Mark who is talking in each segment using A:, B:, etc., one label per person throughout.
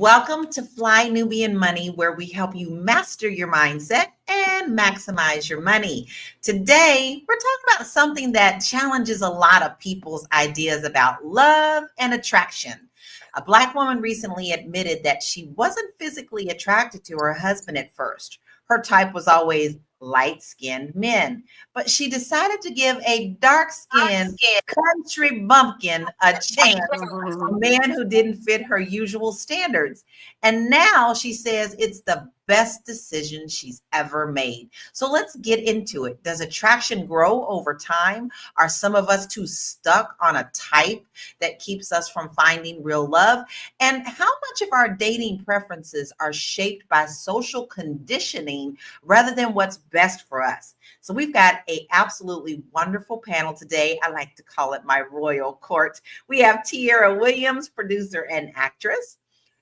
A: Welcome to Fly Nubian Money, where we help you master your mindset and maximize your money. Today, we're talking about something that challenges a lot of people's ideas about love and attraction. A Black woman recently admitted that she wasn't physically attracted to her husband at first. Her type was always light-skinned men, but she decided to give a dark-skinned country bumpkin a chance, a man who didn't fit her usual standards. And now she says it's the best decision she's ever made. So let's get into it. Does attraction grow over time? Are some of us too stuck on a type that keeps us from finding real love? And how much of our dating preferences are shaped by social conditioning rather than what's best for us? So we've got an absolutely wonderful panel today. I like to call it my royal court. We have Tierra Williams, producer and actress;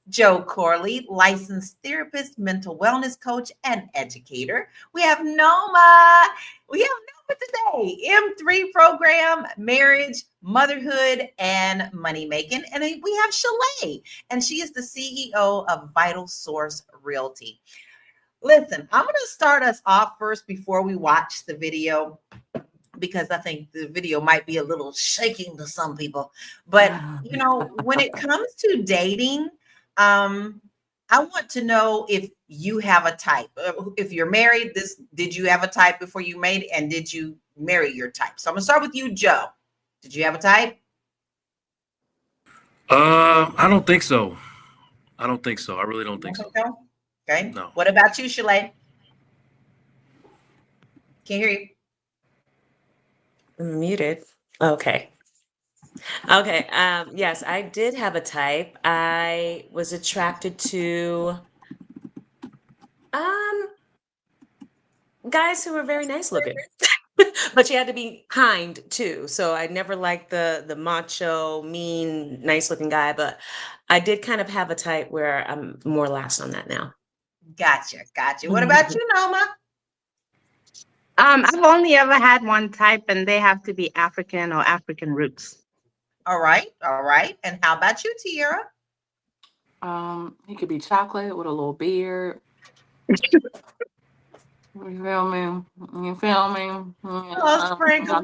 A: Joe Corley, licensed therapist, mental wellness coach, and educator. We have Noma. We have Noma today. M3 program, marriage, motherhood, and money making. And then we have Shalay, and she is the CEO of Vital Source Realty. Listen, I'm going to start us off first before we watch the video, because I think the video might be a little shaking to some people. But, you know, when it comes to dating, I want to know if you have a type. If you're married, did you have a type before you made it? And did you marry your type? So I'm going to start with you, Joe. Did you have a type?
B: I don't think so. I really don't think so.
A: Okay.
B: No.
A: What about you, Shalay? Can't hear you.
C: I'm muted. Okay. Yes, I did have a type. I was attracted to guys who were very nice looking. But you had to be kind too. So I never liked the macho, mean, nice looking guy, but I did kind of have a type where I'm more lax on that now.
A: Gotcha. What about you, Noma?
D: I've only ever had one type, and they have to be African or African roots.
A: All right. And how about you, Tierra?
E: He could be chocolate with a little beard. You feel me?
A: Oh, sprinkle.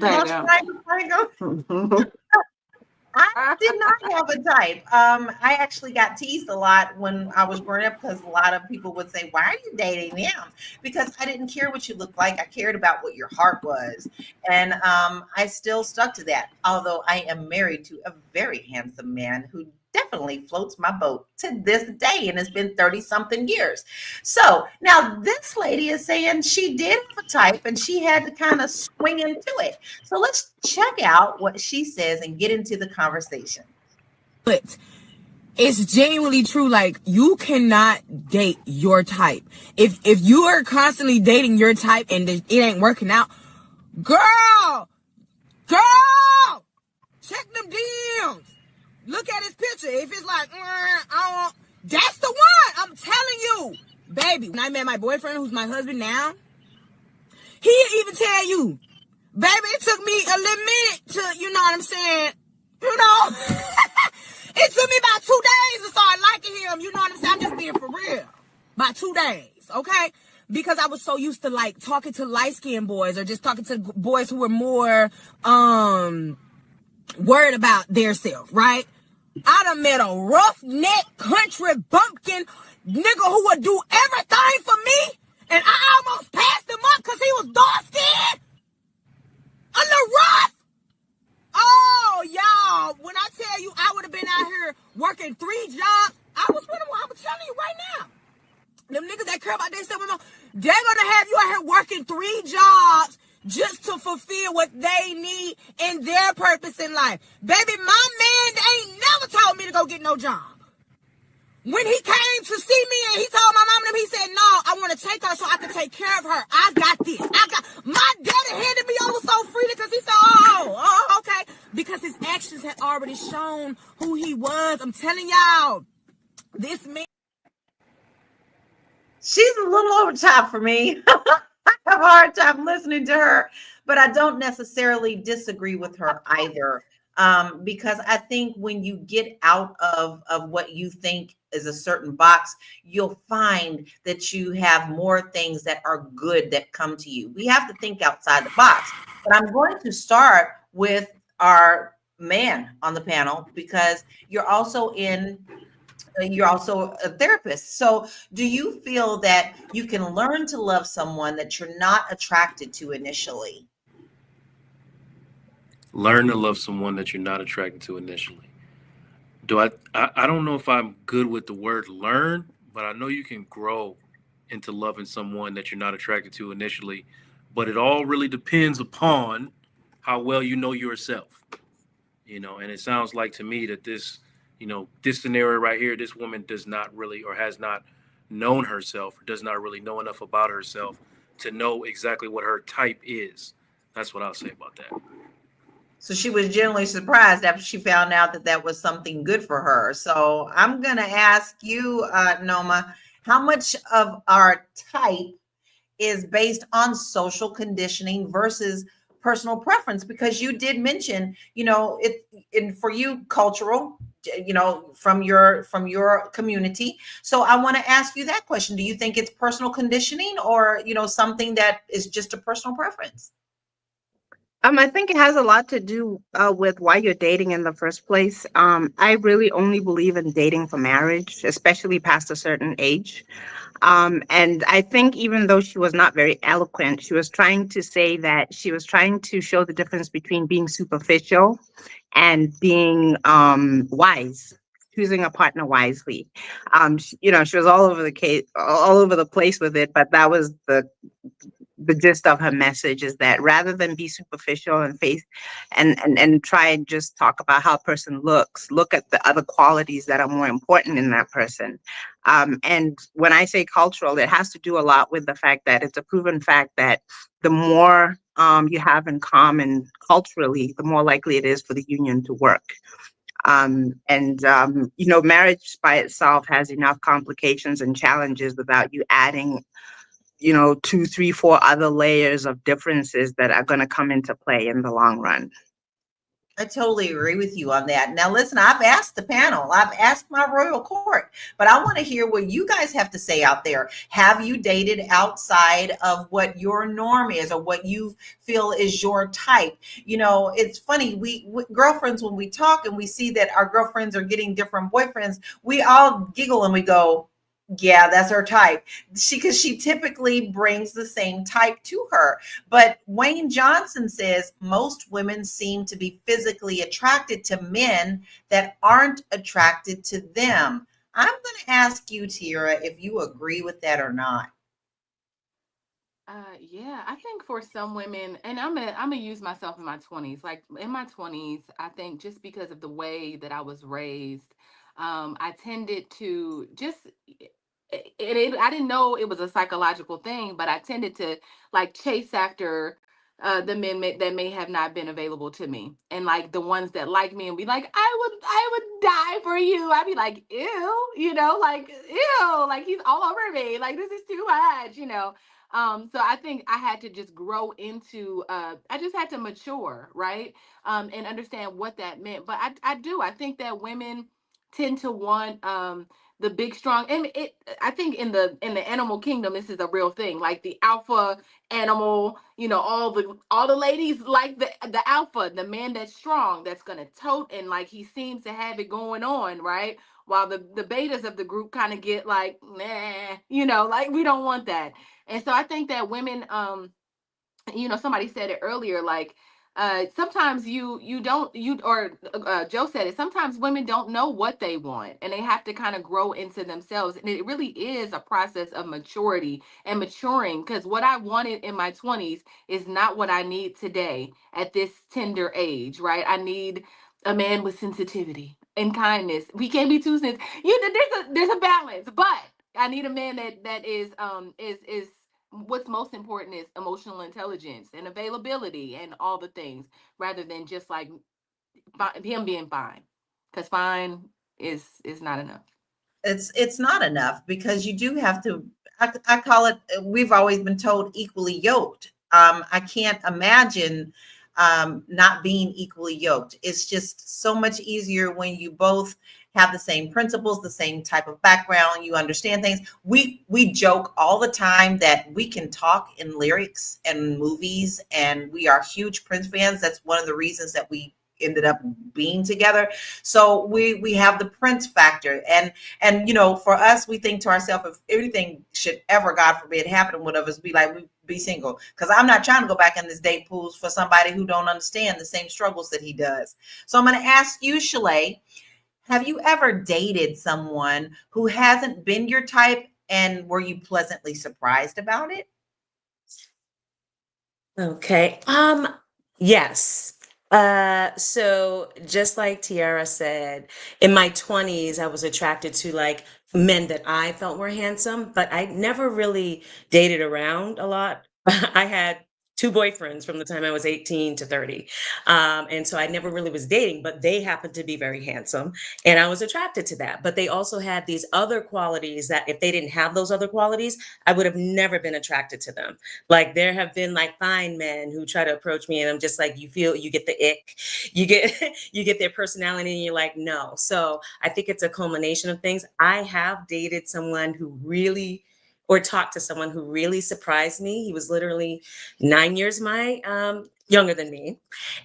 A: I did not have a type. I actually got teased a lot when I was growing up, because a lot of people would say, "Why are you dating him?" Because I didn't care what you looked like. I cared about what your heart was. And I still stuck to that. Although I am married to a very handsome man who definitely floats my boat to this day, and it's been 30 something years. So now this lady is saying she did have a type and she had to kind of swing into it. So let's check out what she says and get into the conversation.
F: But it's genuinely true. Like, you cannot date your type. If you are constantly dating your type and it ain't working out, girl, check them DMs. Look at his picture. If it's like, that's the one. I'm telling you, baby. When I met my boyfriend, who's my husband now, he'd even tell you, baby, it took me a little minute to, you know what I'm saying? You know, it took me about 2 days to start liking him. You know what I'm saying? I'm just being for real. About 2 days, okay? Because I was so used to like talking to light-skinned boys, or just talking to boys who were more worried about their self, right? I done met a roughneck country bumpkin nigga who would do everything for me, and I almost passed him up because he was dark-skinned, a little rough. Oh, y'all, when I tell you I would have been out here working 3 jobs, I was telling you right now. Them niggas that care about themselves, they're gonna have you out here working 3 jobs just to fulfill what they need and their purpose in life. Baby, my man ain't never told me to go get no job. When he came to see me and he told my mom and them, he said, no, I want to take her so I can take care of her. I got this. My daddy handed me over so freely because he said, oh, okay. Because his actions had already shown who he was. I'm telling y'all, this man.
A: She's a little over top for me. I have a hard time listening to her, but I don't necessarily disagree with her either. Because I think when you get out of what you think is a certain box, you'll find that you have more things that are good that come to you. We have to think outside the box. But I'm going to start with our man on the panel because you're also a therapist. So do you feel that you can learn to love someone that you're not attracted to initially?
B: Learn to love someone that you're not attracted to initially. I don't know if I'm good with the word learn, but I know you can grow into loving someone that you're not attracted to initially. But it all really depends upon how well you know yourself. And it sounds like to me that this scenario right here, this woman does not really or has not known herself, or does not really know enough about herself to know exactly what her type is. That's what I'll say about that.
A: So she was genuinely surprised after she found out that that was something good for her. So I'm going to ask you, Noma, how much of our type is based on social conditioning versus personal preference? Because you did mention, for you, cultural, from your community. So I want to ask you that question. Do you think it's personal conditioning or, something that is just a personal preference?
D: I think it has a lot to do with why you're dating in the first place. I really only believe in dating for marriage, especially past a certain age. And I think even though she was not very eloquent, she was trying to say that she was trying to show the difference between being superficial and being wise, choosing a partner wisely. She was all over the place with it, but that was the gist of her message, is that rather than be superficial and face and try and just talk about how a person looks, look at the other qualities that are more important in that person. And when I say cultural, it has to do a lot with the fact that it's a proven fact that the more you have in common culturally, the more likely it is for the union to work. Marriage by itself has enough complications and challenges without you adding 2, 3, 4 other layers of differences that are going to come into play in the long run.
A: I totally agree with you on that. Now, listen, I've asked the panel, I've asked my royal court, but I want to hear what you guys have to say out there. Have you dated outside of what your norm is or what you feel is your type? It's funny, we girlfriends, when we talk and we see that our girlfriends are getting different boyfriends, we all giggle and we go, yeah, that's her type. Because she typically brings the same type to her. But Wayne Johnson says most women seem to be physically attracted to men that aren't attracted to them. I'm going to ask you, Tira, if you agree with that or not.
E: Yeah, I think for some women, and I'm gonna use myself in my 20s. Like in my 20s, I think just because of the way that I was raised, I tended to just I didn't know it was a psychological thing, but I tended to like chase after the that may have not been available to me, and like the ones that like me and be like, I would die for you. I'd be like, ew, like ew, like he's all over me, like this is too much. So I think I had to just grow into I just had to mature, right? And understand what that meant. But I think that women tend to want the big strong, and I think in the animal kingdom this is a real thing, like the alpha animal, all the ladies like the alpha, the man that's strong, that's gonna tote, and like he seems to have it going on, right? While the betas of the group kind of get like, nah, like we don't want that. And so I think that women, somebody said it earlier, like sometimes you don't, or Joe said it, sometimes women don't know what they want and they have to kind of grow into themselves, and it really is a process of maturity and maturing, because what I wanted in my 20s is not what I need today at this tender age, right? I need a man with sensitivity and kindness. We can't be too sensitive. There's a balance, but I need a man that is what's most important is emotional intelligence and availability and all the things, rather than just like him being fine, because fine is not enough.
A: It's not enough, because you do have to, I call it, we've always been told, equally yoked. I can't imagine not being equally yoked. It's just so much easier when you both have the same principles, the same type of background, you understand things. We joke all the time that we can talk in lyrics and movies, and we are huge Prince fans. That's one of the reasons that we ended up being together. So we have the Prince factor, and you know, for us, we think to ourselves, if anything should ever, God forbid, happen to one of us, be like, we be single, because I'm not trying to go back in this date pools for somebody who don't understand the same struggles that he does. So I'm going to ask you, Shalay, have you ever dated someone who hasn't been your type, and were you pleasantly surprised about it?
C: Okay. Yes. So just like Tiara said, in my 20s, I was attracted to like men that I felt were handsome, but I never really dated around a lot. I had two boyfriends from the time I was 18 to 30. And so I never really was dating, but they happened to be very handsome. And I was attracted to that. But they also had these other qualities that if they didn't have those other qualities, I would have never been attracted to them. Like there have been like fine men who try to approach me and I'm just like, you get the ick, you get you get their personality and you're like, no. So I think it's a culmination of things. I have dated someone who really or talked to someone who really surprised me. He was literally 9 years my younger than me,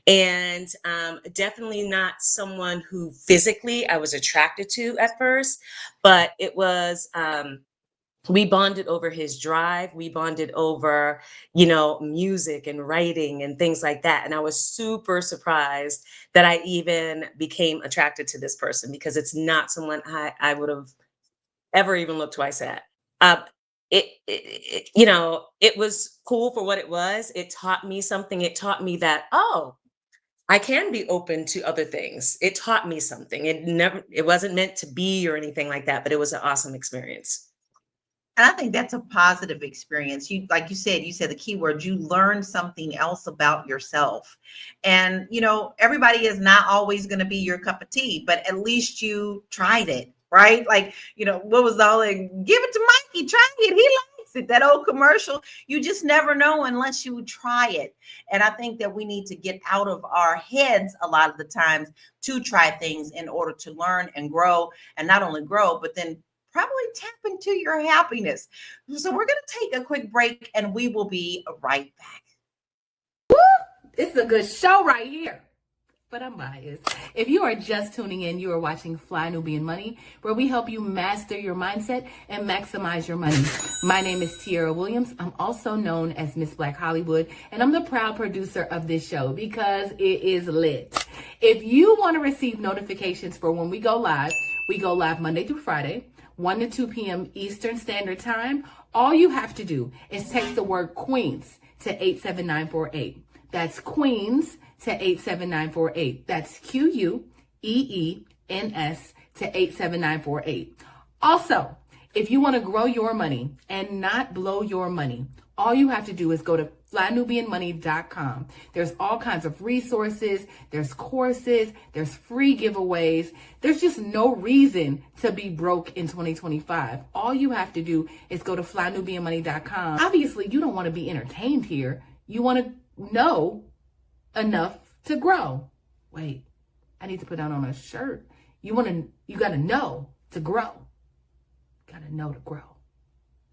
C: and definitely not someone who physically I was attracted to at first, but it was we bonded over his drive. We bonded over, you know, music and writing and things like that. And I was super surprised that I even became attracted to this person because it's not someone I would have ever even looked twice at. Uh, you know, it was cool for what it was. It taught me something. It taught me that, oh, I can be open to other things. It taught me something. It wasn't meant to be or anything like that, but it was an awesome experience.
A: And I think that's a positive experience. You, like you said the key word, you learn something else about yourself. And, you know, everybody is not always going to be your cup of tea, but at least you tried it, right? Like, you know, what was the whole, like, give it to Mikey, try it. He likes it. That old commercial. You just never know unless you try it. And I think that we need to get out of our heads a lot of the times to try things in order to learn and grow, and not only grow, but then probably tap into your happiness. So we're going to take a quick break and we will be right back.
E: It's a good show right here. But I'm biased. If you are just tuning in, you are watching Fly Nubian Money, where we help you master your mindset and maximize your money. My name is Tiara Williams. I'm also known as Miss Black Hollywood, and I'm the proud producer of this show because it is lit. If you want to receive notifications for when we go live Monday through Friday, 1 to 2 p.m. Eastern Standard Time. All you have to do is text the word Queens to 87948. That's Queens to 87948. That's QUEENS to 87948. Also, if you want to grow your money and not blow your money, all you have to do is go to flynubianmoney.com. There's all kinds of resources, there's courses, there's free giveaways. There's just no reason to be broke in 2025. All you have to do is go to flynubianmoney.com. Obviously, you don't want to be entertained here. You want to know enough to grow. Wait, I need to put that on a shirt. You got to know to grow. Got to know to grow.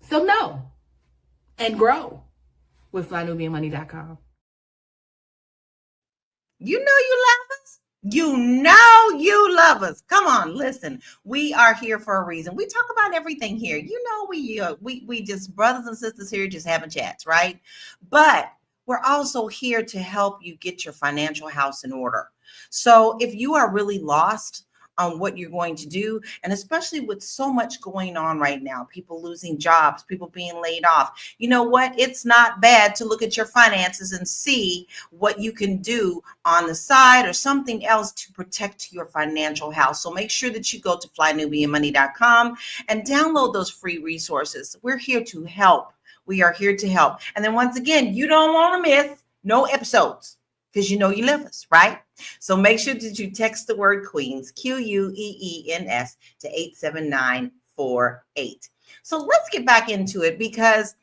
E: So know and grow with flynubianmoney.com.
A: You know you love us. You know you love us. Come on, listen. We are here for a reason. We talk about everything here. You know, we just brothers and sisters here just having chats, right? But we're also here to help you get your financial house in order. So if you are really lost on what you're going to do, and especially with so much going on right now, people losing jobs, people being laid off, you know what? It's not bad to look at your finances and see what you can do on the side or something else to protect your financial house. So make sure that you go to flynubianmoney.com and download those free resources. We're here to help. We are here to help. And then once again, you don't want to miss no episodes because you know you love us, right? So make sure that you text the word Queens, QUEENS, to 87948. So let's get back into it because,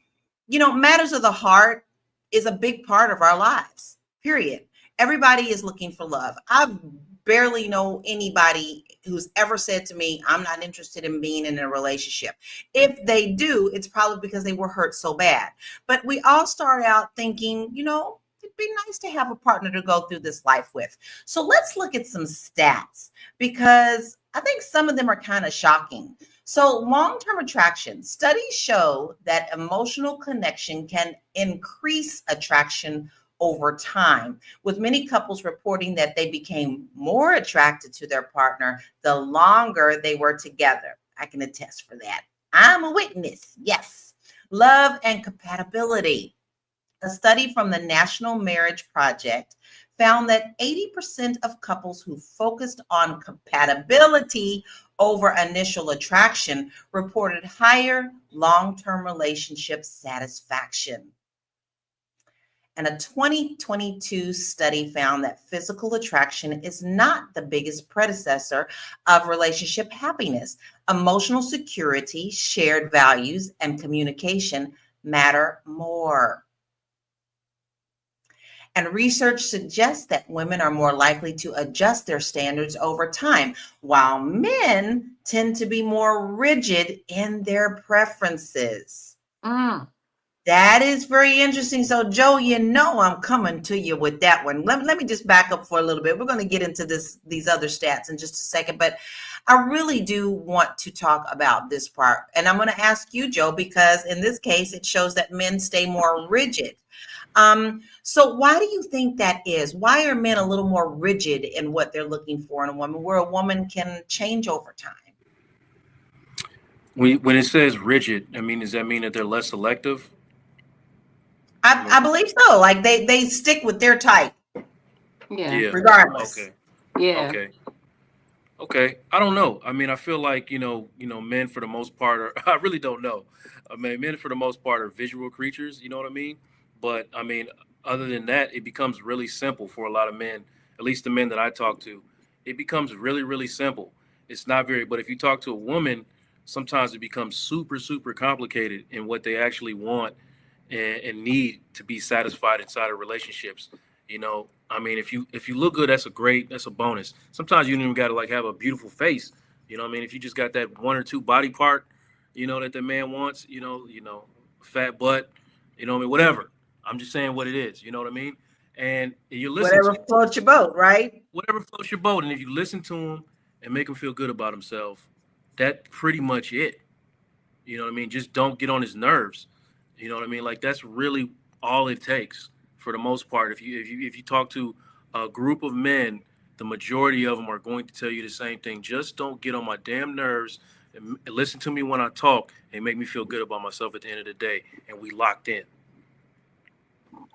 A: you know, matters of the heart is a big part of our lives, period. Everybody is looking for love. I barely know anybody who's ever said to me, I'm not interested in being in a relationship. If they do, it's probably because they were hurt so bad. But we all start out thinking, it'd be nice to have a partner to go through this life with. So let's look at some stats because I think some of them are kind of shocking. So long-term attraction, studies show that emotional connection can increase attraction over time, with many couples reporting that they became more attracted to their partner the longer they were together. I can attest for that. I'm a witness. Yes. Love and compatibility. A study from the National Marriage Project found that 80% of couples who focused on compatibility over initial attraction reported higher long-term relationship satisfaction. And a 2022 study found that physical attraction is not the biggest predecessor of relationship happiness. Emotional security, shared values, and communication matter more. And research suggests that women are more likely to adjust their standards over time, while men tend to be more rigid in their preferences. That is very interesting. So, Joe, I'm coming to you with that one. Let me just back up for a little bit. We're going to get into these other stats in just a second, but I really do want to talk about this part. And I'm going to ask you, Joe, because in this case, it shows that men stay more rigid. So why do you think that is? Why are men a little more rigid in what they're looking for in a woman, where a woman can change over time?
B: When it says rigid, does that mean that they're less selective?
A: I believe so. Like they stick with their type.
E: Yeah.
A: Regardless.
B: Okay.
E: Yeah.
B: Okay. I don't know. I feel like, men for the most part are, I really don't know. Men for the most part are visual creatures, you know what I mean? But other than that, it becomes really simple for a lot of men, at least the men that I talk to. It becomes really, really simple. It's not but if you talk to a woman, sometimes it becomes super, super complicated in what they actually want and need to be satisfied inside of relationships. If you look good, that's a bonus. Sometimes you don't even gotta like have a beautiful face. If you just got that one or two body part, that the man wants, fat butt, whatever. I'm just saying what it is, you know what I mean? And you listen
A: Whatever
B: to
A: floats your boat, right?
B: whatever floats your boat. And if you listen to him and make him feel good about himself, that's pretty much it. You know what I mean? Just don't get on his nerves. You know what I mean? Like that's really all it takes for the most part. If you talk to a group of men, the majority of them are going to tell you the same thing. Just don't get on my damn nerves and listen to me when I talk and make me feel good about myself at the end of the day. And we locked in.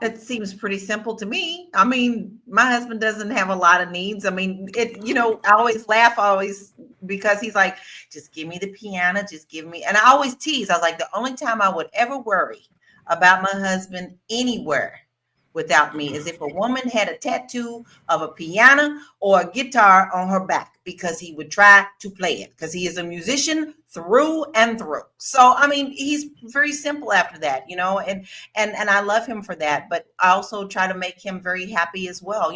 A: It seems pretty simple to me. My husband doesn't have a lot of needs. I always laugh because he's like, just give me the piano, just give me, and I always tease. I was like, the only time I would ever worry about my husband anywhere without me is if a woman had a tattoo of a piano or a guitar on her back, because he would try to play it because he is a musician through and through. So he's very simple after that, and I love him for that, but I also try to make him very happy as well,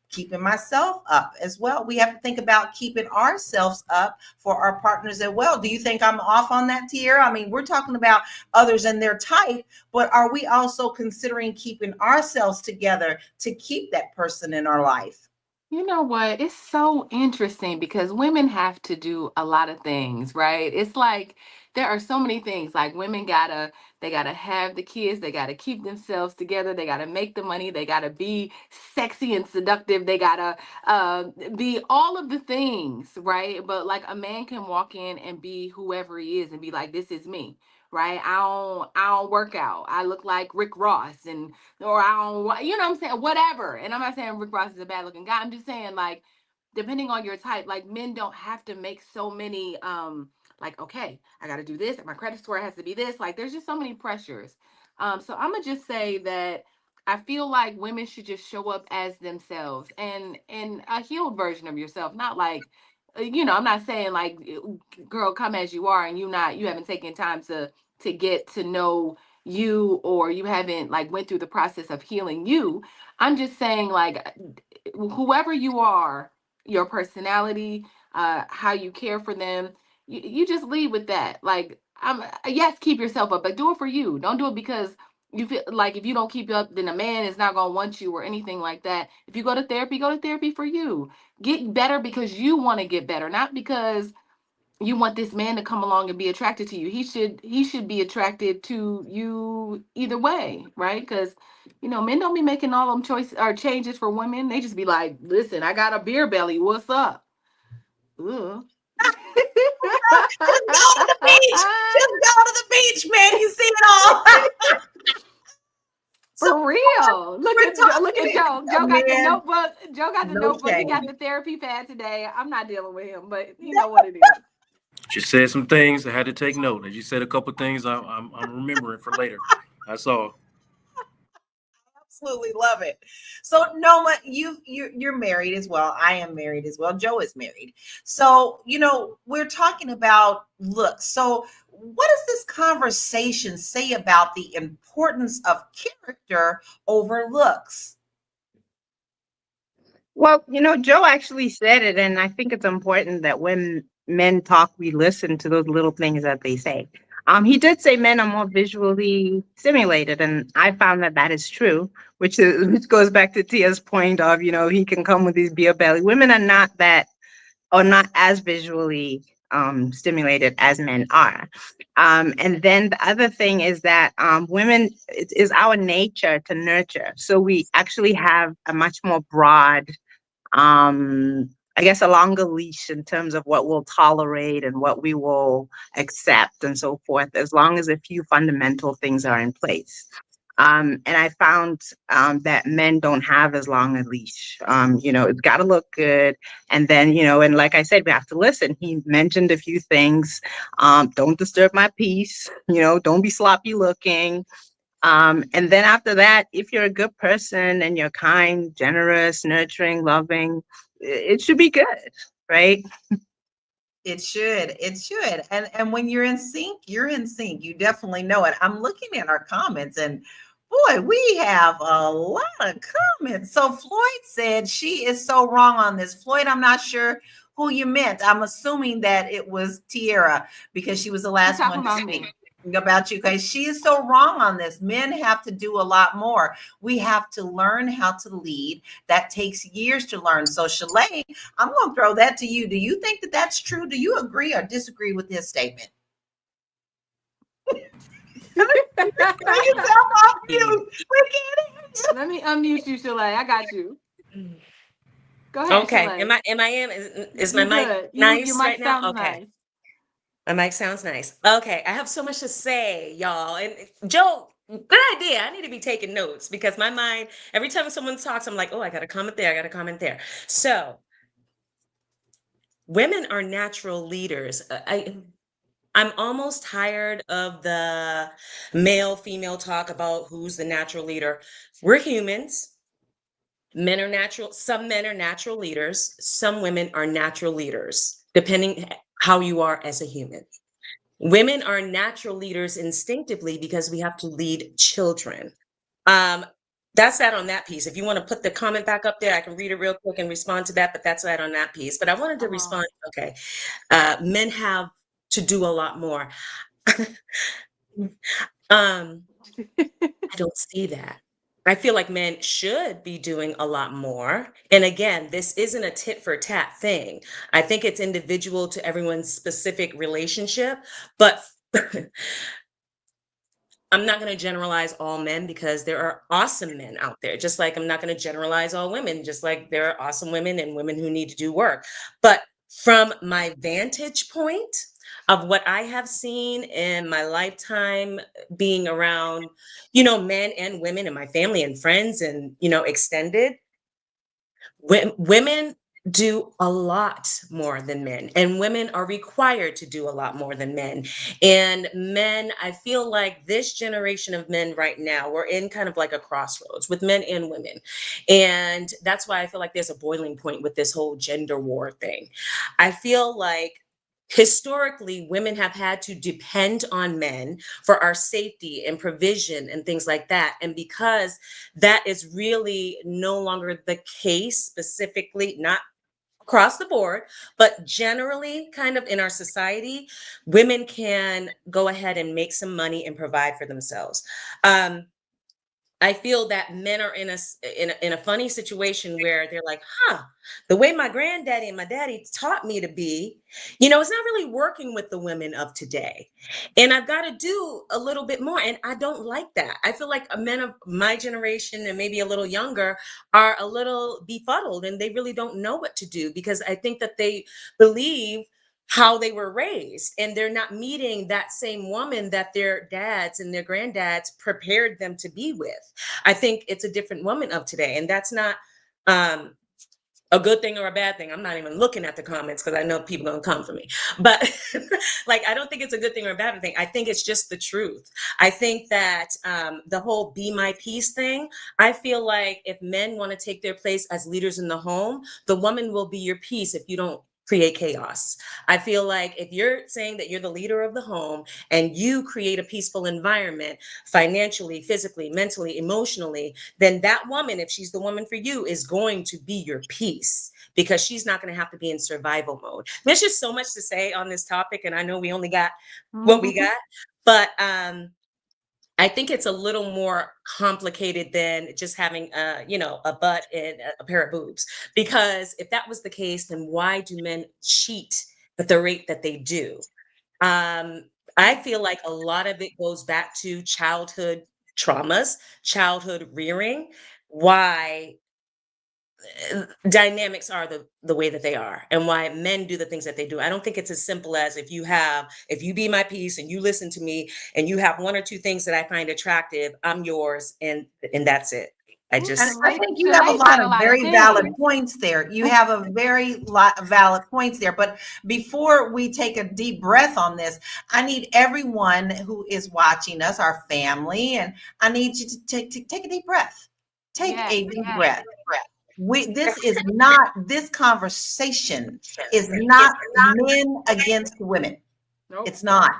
A: keeping myself up as well. We have to think about keeping ourselves up for our partners as well. Do you think I'm off on that, Tierra? We're talking about others and their type, but are we also considering keeping ourselves together to keep that person in our life?
E: You know what? It's so interesting because women have to do a lot of things, right? It's like there are so many things. Like they gotta have the kids, they gotta keep themselves together, they gotta make the money, they gotta be sexy and seductive, they gotta be all of the things, right? But like a man can walk in and be whoever he is and be like, this is me. Right. I don't work out. I look like Rick Ross and or I don't, you know what I'm saying? Whatever. And I'm not saying Rick Ross is a bad looking guy. I'm just saying, like, depending on your type, like men don't have to make so many, like, okay, I got to do this. My credit score has to be this. Like, there's just so many pressures. So I'm gonna just say that I feel like women should just show up as themselves and a healed version of yourself, not like, I'm not saying like, girl, come as you are, and you haven't taken time to get to know you, or you haven't like went through the process of healing you. I'm just saying, like, whoever you are, your personality, how you care for them, you just lead with that. Like, yes, keep yourself up, but do it for you. Don't do it because you feel like if you don't keep up, then a man is not gonna want you or anything like that. If you go to therapy for you. Get better because you want to get better, not because you want this man to come along and be attracted to you. He should be attracted to you either way, right? Because men don't be making all them choices or changes for women. They just be like, listen, I got a beer belly. What's up? Ugh.
A: Just go to the beach. Just go to the beach, man. You see it all. So
E: For real. Look
A: we're
E: at
A: talking,
E: Joe. Joe got the
A: man.
E: notebook. Joe got the
A: No
E: notebook. He got
A: shame.
E: the therapy pad today. I'm not dealing with him, but you know what it is.
B: She said some things I had to take note. And you said a couple things I'm remembering for later. That's all.
A: Absolutely love it. So Noma, you're married as well. I am married as well. Joe is married. So we're talking about looks. So what does this conversation say about the importance of character over looks?
D: Well, Joe actually said it, and I think it's important that when men talk, we listen to those little things that they say. He did say men are more visually stimulated, and I found that that is true, which goes back to Tia's point of, he can come with his beer belly. Women are not that, or not as visually stimulated as men are. And then the other thing is that women, it is our nature to nurture. So we actually have a much more broad, I guess, a longer leash in terms of what we'll tolerate and what we will accept and so forth, as long as a few fundamental things are in place. And I found that men don't have as long a leash. It's got to look good. And then, and like I said, we have to listen. He mentioned a few things. Don't disturb my peace. Don't be sloppy looking. And then after that, if you're a good person and you're kind, generous, nurturing, loving, it should be good, right?
A: It should. It should. And when you're in sync, you're in sync. You definitely know it. I'm looking at our comments and boy, we have a lot of comments. So Floyd said she is so wrong on this. Floyd, I'm not sure who you meant. I'm assuming that it was Tierra because she was the last
E: talking
A: one to
E: about
A: speak
E: me.
A: about you guys. She is so wrong on this. Men have to do a lot more. We have to learn how to lead. That takes years to learn. So Shalay, I'm going to throw that to you. Do you think that that's true? Do you agree or disagree with his statement? Take yourself off mute. We can't.
E: Let me unmute you, Shalay. I got you. Go ahead,
C: Okay.
E: Shalay.
C: Is my
E: You
C: mic
E: good. Your
C: nice
E: mic
C: right now?
E: sounds
C: Okay.
E: nice.
C: My mic sounds nice. Okay. I have so much to say, y'all. And Joe, good idea. I need to be taking notes because my mind, every time someone talks, I'm like, oh, I got a comment there. I got a comment there. So women are natural leaders. I'm almost tired of the male female talk about who's the natural leader. We're humans. Men are natural. Some men are natural leaders. Some women are natural leaders, depending how you are as a human. Women are natural leaders instinctively because we have to lead children. Um, that's that on that piece. If you want to put the comment back up there, I can read it real quick and respond to that, but that's that on that piece. But I wanted to respond. Okay. Men have to do a lot more. I don't see that. I feel like men should be doing a lot more. And again, this isn't a tit for tat thing. I think it's individual to everyone's specific relationship, but I'm not going to generalize all men because there are awesome men out there. Just like I'm not going to generalize all women, just like there are awesome women and women who need to do work. But from my vantage point of what I have seen in my lifetime being around, men and women and my family and friends and, extended, women do a lot more than men, and women are required to do a lot more than men. And men, I feel like this generation of men right now, we're in kind of like a crossroads with men and women. And that's why I feel like there's a boiling point with this whole gender war thing. I feel like historically, women have had to depend on men for our safety and provision and things like that. And because that is really no longer the case, specifically, not across the board, but generally kind of in our society, women can go ahead and make some money and provide for themselves. I feel that men are in a funny situation where they're like, the way my granddaddy and my daddy taught me to be, it's not really working with the women of today. And I've got to do a little bit more. And I don't like that. I feel like men of my generation and maybe a little younger are a little befuddled and they really don't know what to do, because I think that they believe how they were raised, and they're not meeting that same woman that their dads and their granddads prepared them to be with. I think it's a different woman of today, and that's not a good thing or a bad thing. I'm not even looking at the comments because I know people are gonna come for me. But I don't think it's a good thing or a bad thing. I think it's just the truth. I think that the whole be my peace thing, I feel like if men want to take their place as leaders in the home, the woman will be your peace if you don't create chaos. I feel like if you're saying that you're the leader of the home and you create a peaceful environment financially, physically, mentally, emotionally, then that woman, if she's the woman for you, is going to be your peace, because she's not going to have to be in survival mode. There's just so much to say on this topic, and I know we only got what we got, but I think it's a little more complicated than just having a butt and a pair of boobs. Because if that was the case, then why do men cheat at the rate that they do? I feel like a lot of it goes back to childhood traumas, childhood rearing, why dynamics are the way that they are, and why men do the things that they do. I don't think it's as simple as if you be my peace and you listen to me and you have one or two things that I find attractive, I'm yours, and that's it.
A: And I think you have a lot of very valid points there. You have a very lot of valid points there. But before we take a deep breath on this, I need everyone who is watching us, our family, and I need you to take a deep breath. Take a deep breath. This conversation is not men against women. Nope. It's not.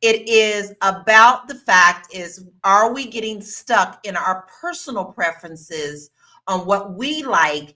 A: It is about the fact is, are we getting stuck in our personal preferences on what we like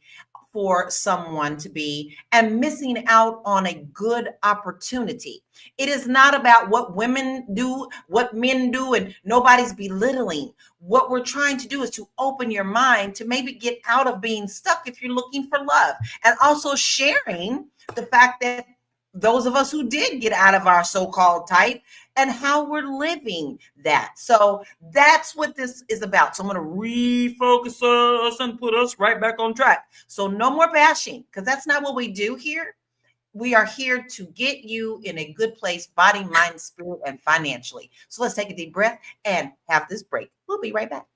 A: for someone to be and missing out on a good opportunity? It is not about what women do, what men do, and nobody's belittling. What we're trying to do is to open your mind to maybe get out of being stuck if you're looking for love, and also sharing the fact that those of us who did get out of our so-called type and how we're living that. So that's what this is about. So I'm going to refocus us and put us right back on track. So no more bashing, because that's not what we do here. We are here to get you in a good place, body, mind, spirit, and financially. So let's take a deep breath and have this break. We'll be right back.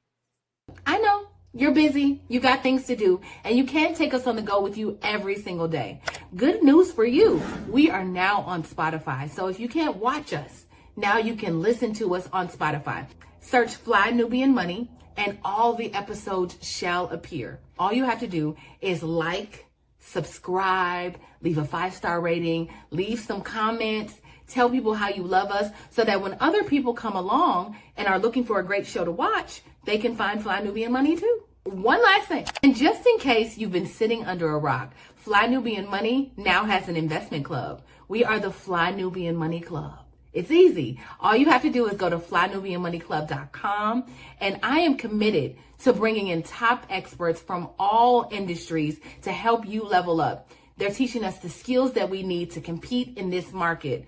E: I know you're busy, you got things to do, and you can't take us on the go with you every single day. Good news for you. We are now on Spotify. So if you can't watch us, now you can listen to us on Spotify. Search Fly Nubian Money and all the episodes shall appear. All you have to do is like, subscribe, leave a 5-star rating, leave some comments, tell people how you love us, so that when other people come along and are looking for a great show to watch, they can find Fly Nubian Money too. One last thing, and just in case you've been sitting under a rock, Fly Nubian Money now has an investment club. We are the Fly Nubian Money Club. It's easy. All you have to do is go to flynubianmoneyclub.com, and I am committed to bringing in top experts from all industries to help you level up. They're teaching us the skills that we need to compete in this market.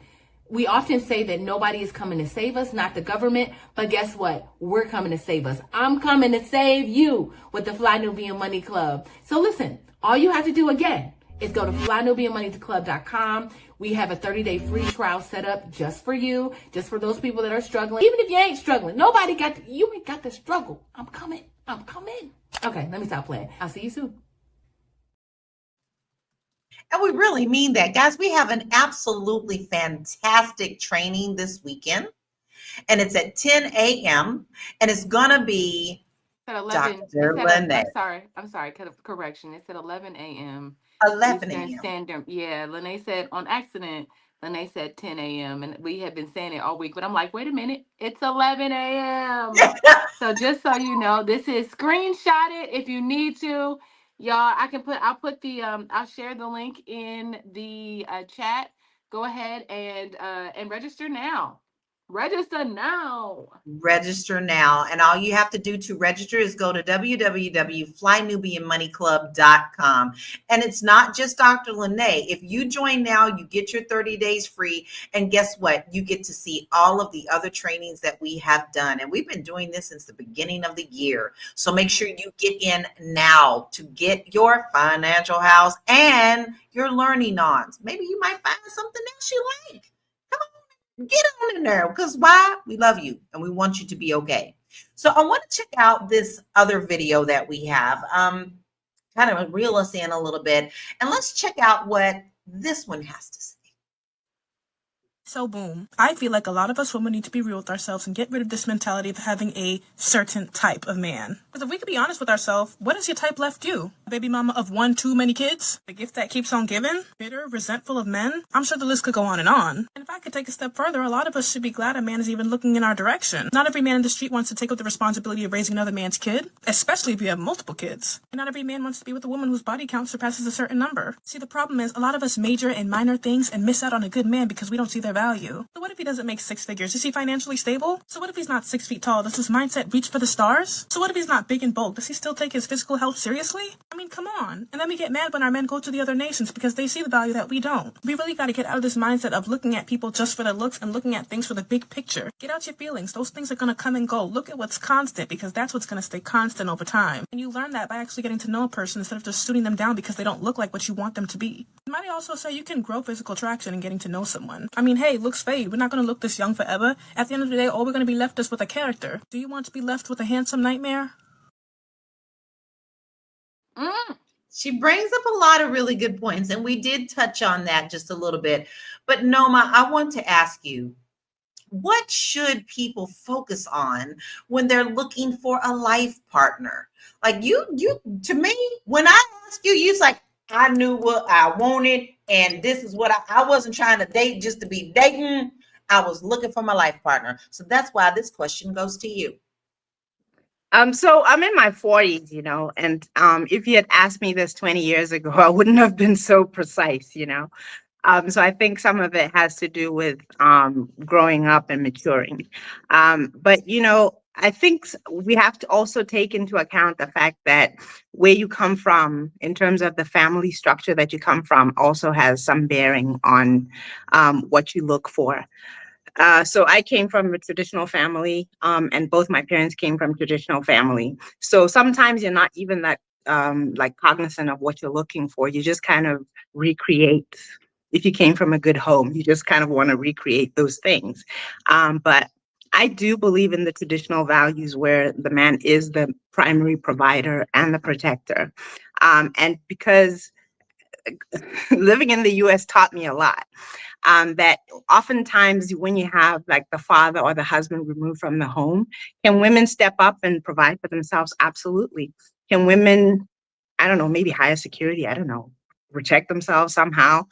E: We often say that nobody is coming to save us, not the government, but guess what? We're coming to save us. I'm coming to save you with the Fly Nubian Money Club. So listen, all you have to do again is go to flynubianmoneyclub.com. We have a 30-day free trial set up just for you, just for those people that are struggling. Even if you ain't struggling, you ain't got to struggle. I'm coming. Okay, let me stop playing. I'll see you soon.
A: And we really mean that, guys. We have an absolutely fantastic training this weekend, and it's at 10 a.m. and it's gonna be
E: at 11.
A: Dr. Lene.
E: I'm sorry. Correction. It's at 11 a.m.
A: 11
E: Eastern
A: a.m.
E: Standard. Yeah, Lene said on accident And they said 10 a.m. And we have been saying it all week. But I'm like, wait a minute, it's 11 a.m. So just so you know, this is screenshot it if you need to. Y'all, I'll share the link in the chat. Go ahead and register now. Register now.
A: Register now. And all you have to do to register is go to www.flynubianmoneyclub.com. And it's not just Dr. Lene. If you join now, you get your 30 days free. And guess what? You get to see all of the other trainings that we have done. And we've been doing this since the beginning of the year. So make sure you get in now to get your financial house and your learning ons. Maybe you might find something else you like. Come on. Get on in there, because why? We love you and we want you to be okay. So I want to check out this other video that we have, kind of reel us in a little bit, and let's check out what this one has to say.
G: So boom, I feel like a lot of us women need to be real with ourselves and get rid of this mentality of having a certain type of man. Because if we could be honest with ourselves, what does your type left you? A baby mama of one too many kids? The gift that keeps on giving? Bitter, resentful of men? I'm sure the list could go on. And if I could take a step further, a lot of us should be glad a man is even looking in our direction. Not every man in the street wants to take up the responsibility of raising another man's kid, especially if you have multiple kids. And not every man wants to be with a woman whose body count surpasses a certain number. See, the problem is a lot of us major in minor things and miss out on a good man because we don't see their value. So what if he doesn't make six figures? Is he financially stable? So what if he's not 6 feet tall? Does his mindset reach for the stars? So what if he's not big and bulk? Does he still take his physical health seriously? I mean, come on. And then we get mad when our men go to the other nations because they see the value that we don't. We really got to get out of this mindset of looking at people just for their looks and looking at things for the big picture. Get out your feelings. Those things are going to come and go. Look at what's constant, because that's what's going to stay constant over time. And you learn that by actually getting to know a person instead of just shooting them down because they don't look like what you want them to be. Might I also say you can grow physical attraction in getting to know someone. I mean, hey, looks fade. We're not going to look this young forever. At the end of the day, all we're going to be left is with a character. Do you want to be left with a handsome nightmare?
A: She brings up a lot of really good points, and we did touch on that just a little bit. But Noma, I want to ask you, what should people focus on when they're looking for a life partner? Like you to me, when I ask you, you're like, I knew what I wanted, and this is what I wasn't trying to date just to be dating. I was looking for my life partner. So that's why this question goes to you.
D: So I'm in my 40s, and if you had asked me this 20 years ago, I wouldn't have been so precise, So I think some of it has to do with growing up and maturing. But, I think we have to also take into account the fact that where you come from in terms of the family structure that you come from also has some bearing on what you look for. So I came from a traditional family, and both my parents came from traditional family. So sometimes you're not even that like cognizant of what you're looking for. You just kind of recreate. If you came from a good home, you just kind of want to recreate those things. But I do believe in the traditional values where the man is the primary provider and the protector. And because living in the US taught me a lot. That oftentimes when you have like the father or the husband removed from the home, can women step up and provide for themselves? Absolutely. Can women, I don't know, maybe hire security, I don't know, protect themselves somehow?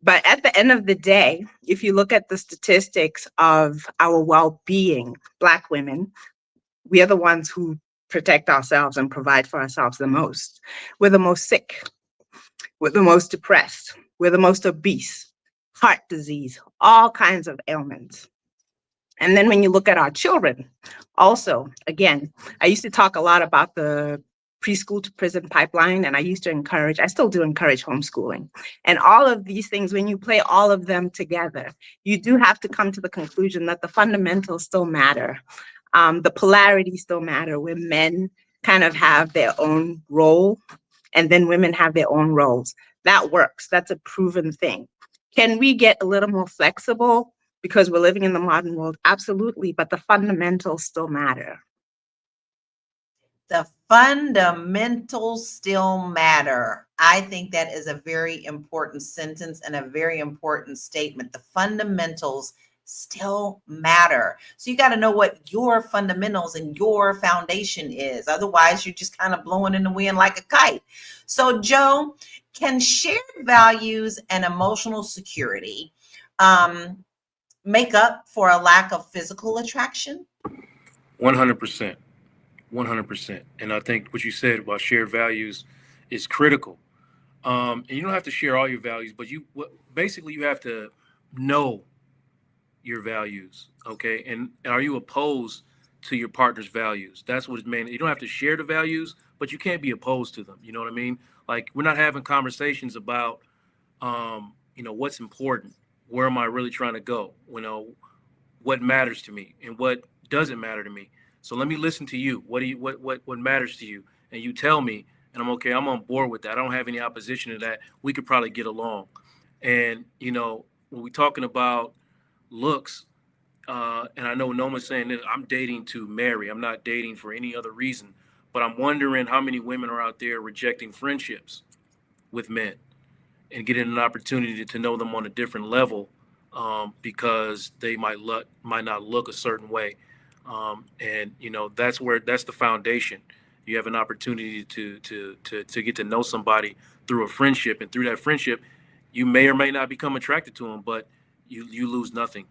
D: But at the end of the day, if you look at the statistics of our well-being, Black women, we are the ones who protect ourselves and provide for ourselves the most. We're the most sick. We're the most depressed. We're the most obese, heart disease, all kinds of ailments. And then when you look at our children, also, again, I used to talk a lot about the preschool to prison pipeline, and I still do encourage homeschooling. And all of these things, when you play all of them together, you do have to come to the conclusion that the fundamentals still matter. The polarities still matter, where men kind of have their own role and then women have their own roles. That works. That's a proven thing. Can we get a little more flexible because we're living in the modern world? Absolutely, but the fundamentals still matter.
A: The fundamentals still matter. I think that is a very important sentence and a very important statement. The fundamentals still matter. So you got to know what your fundamentals and your foundation is. Otherwise, you're just kind of blowing in the wind like a kite. So Joe, Can shared values and emotional security make up for a lack of physical attraction?
B: 100%. 100%. And I think what you said about shared values is critical. And you don't have to share all your values, but basically you have to know your values, okay? And are you opposed to your partner's values? That's what it means. You don't have to share the values, but you can't be opposed to them. You know what I mean? Like we're not having conversations about, what's important. Where am I really trying to go? What matters to me and what doesn't matter to me. So let me listen to you. What matters to you? And you tell me, and I'm okay. I'm on board with that. I don't have any opposition to that. We could probably get along. And when we're talking about looks, and I know Noma's saying that I'm dating to marry. I'm not dating for any other reason. But I'm wondering how many women are out there rejecting friendships with men and getting an opportunity to know them on a different level, because they might not look a certain way, and that's the foundation. You have an opportunity to get to know somebody through a friendship, and through that friendship, you may or may not become attracted to them, but you lose nothing.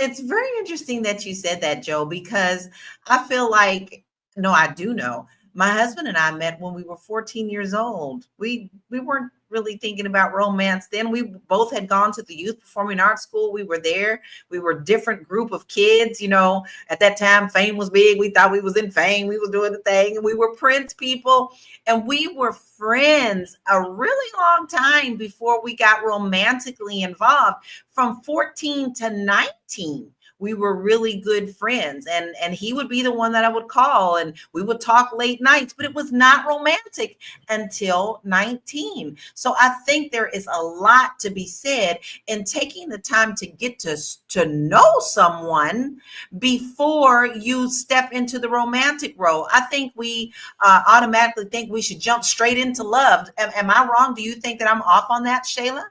A: It's very interesting that you said that, Joe, because I feel like, no, I do know. My husband and I met when we were 14 years old. We weren't really thinking about romance then. We both had gone to the youth performing arts school. We were there. We were a different group of kids. At that time, fame was big. We thought we was in fame. We was doing the thing, and we were Prince people, and we were friends a really long time before we got romantically involved. From 14 to 19, we were really good friends, and he would be the one that I would call, and we would talk late nights, but it was not romantic until 19. So I think there is a lot to be said in taking the time to get to know someone before you step into the romantic role. I think we automatically think we should jump straight into love. Am I wrong? Do you think that I'm off on that, Shayla?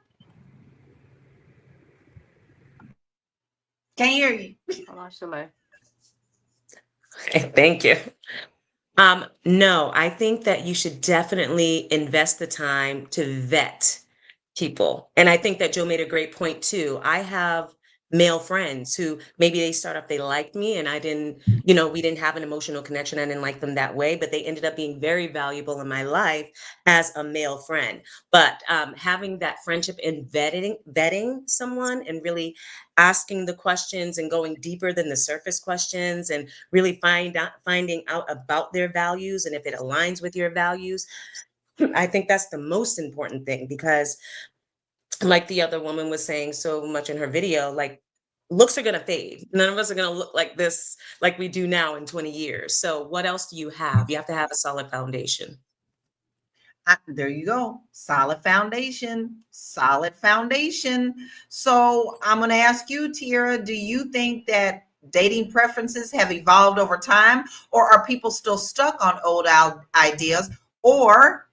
A: Can't hear you.
E: Hold on, Shalay.
C: Okay, thank you. No, I think that you should definitely invest the time to vet people. And I think that Joe made a great point too. I have male friends who maybe they start off, they liked me and I didn't, we didn't have an emotional connection. I didn't like them that way, but they ended up being very valuable in my life as a male friend. But having that friendship and vetting someone and really asking the questions and going deeper than the surface questions and really finding out about their values and if it aligns with your values, I think that's the most important thing, because like the other woman was saying so much in her video, like looks are going to fade. None of us are going to look like this, like we do now in 20 years. So what else do you have? You have to have a solid foundation.
A: There you go. Solid foundation. Solid foundation. So I'm going to ask you, Tiara, do you think that dating preferences have evolved over time, or are people still stuck on old ideas? Or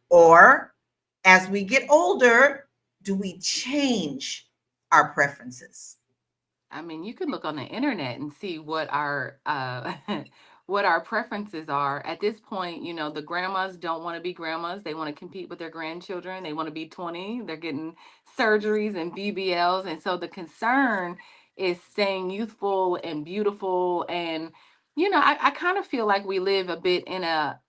A: as we get older, do we change our preferences?
E: I mean, you can look on the internet and see what our what our preferences are. At this point, the grandmas don't want to be grandmas. They want to compete with their grandchildren. They want to be 20. They're getting surgeries and BBLs. And so the concern is staying youthful and beautiful. And, I kind of feel like we live a bit in a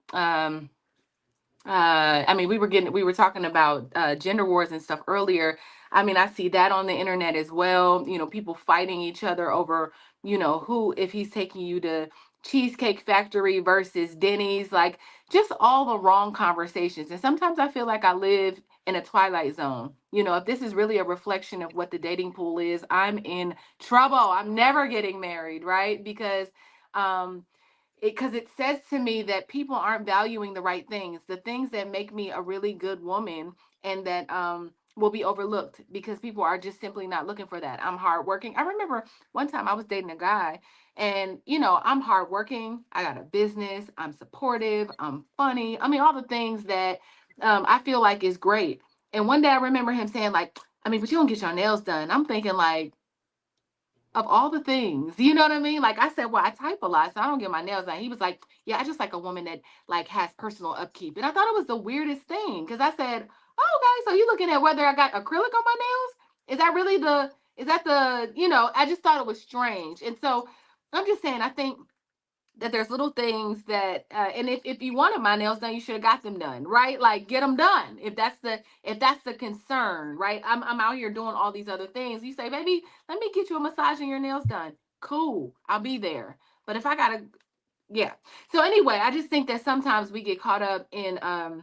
E: I mean, we were talking about gender wars and stuff earlier. I mean, I see that on the internet as well. People fighting each other over, who, if he's taking you to Cheesecake Factory versus Denny's, like just all the wrong conversations. And sometimes I feel like I live in a twilight zone. If this is really a reflection of what the dating pool is, I'm in trouble. I'm never getting married, right? Because it says to me that people aren't valuing the right things, the things that make me a really good woman, and that will be overlooked because people are just simply not looking for that. I'm hardworking. I remember one time I was dating a guy, and I'm hardworking. I got a business. I'm supportive. I'm funny. I mean, all the things that I feel like is great. And one day I remember him saying, like, I mean, but you don't get your nails done. I'm thinking like, of all the things, you know what I mean? Like I said, well, I type a lot, so I don't get my nails done. He was like, yeah, I just like a woman that like has personal upkeep. And I thought it was the weirdest thing because I said, oh, okay, so you looking at whether I got acrylic on my nails? Is that really is that the, I just thought it was strange. And so I'm just saying, I think that there's little things that and if you wanted my nails done, you should have got them done, right? Like get them done if that's the concern, right? I'm out here doing all these other things. You say, baby, let me get you a massage and your nails done. Cool, I'll be there. But if I gotta, yeah. So anyway, I just think that sometimes we get caught up in I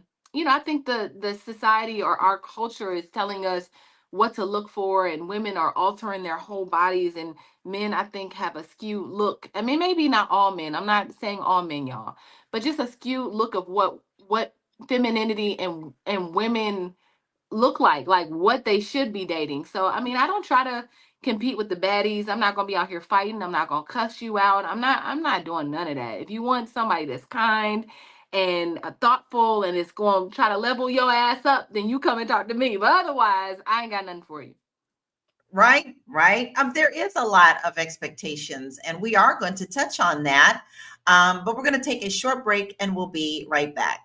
E: think the society or our culture is telling us what to look for, and women are altering their whole bodies, and men, I think, have a skewed look. I mean, maybe not all men, I'm not saying all men, y'all, but just a skewed look of what femininity and women look like what they should be dating. So I mean, I don't try to compete with the baddies. I'm not gonna be out here fighting. I'm not gonna cuss you out. I'm not doing none of that. If you want somebody that's kind and thoughtful and is going to try to level your ass up, then you come and talk to me. But otherwise, I ain't got nothing for you.
A: Right, right. There is a lot of expectations, and we are going to touch on that. But we're going to take a short break, and we'll be right back.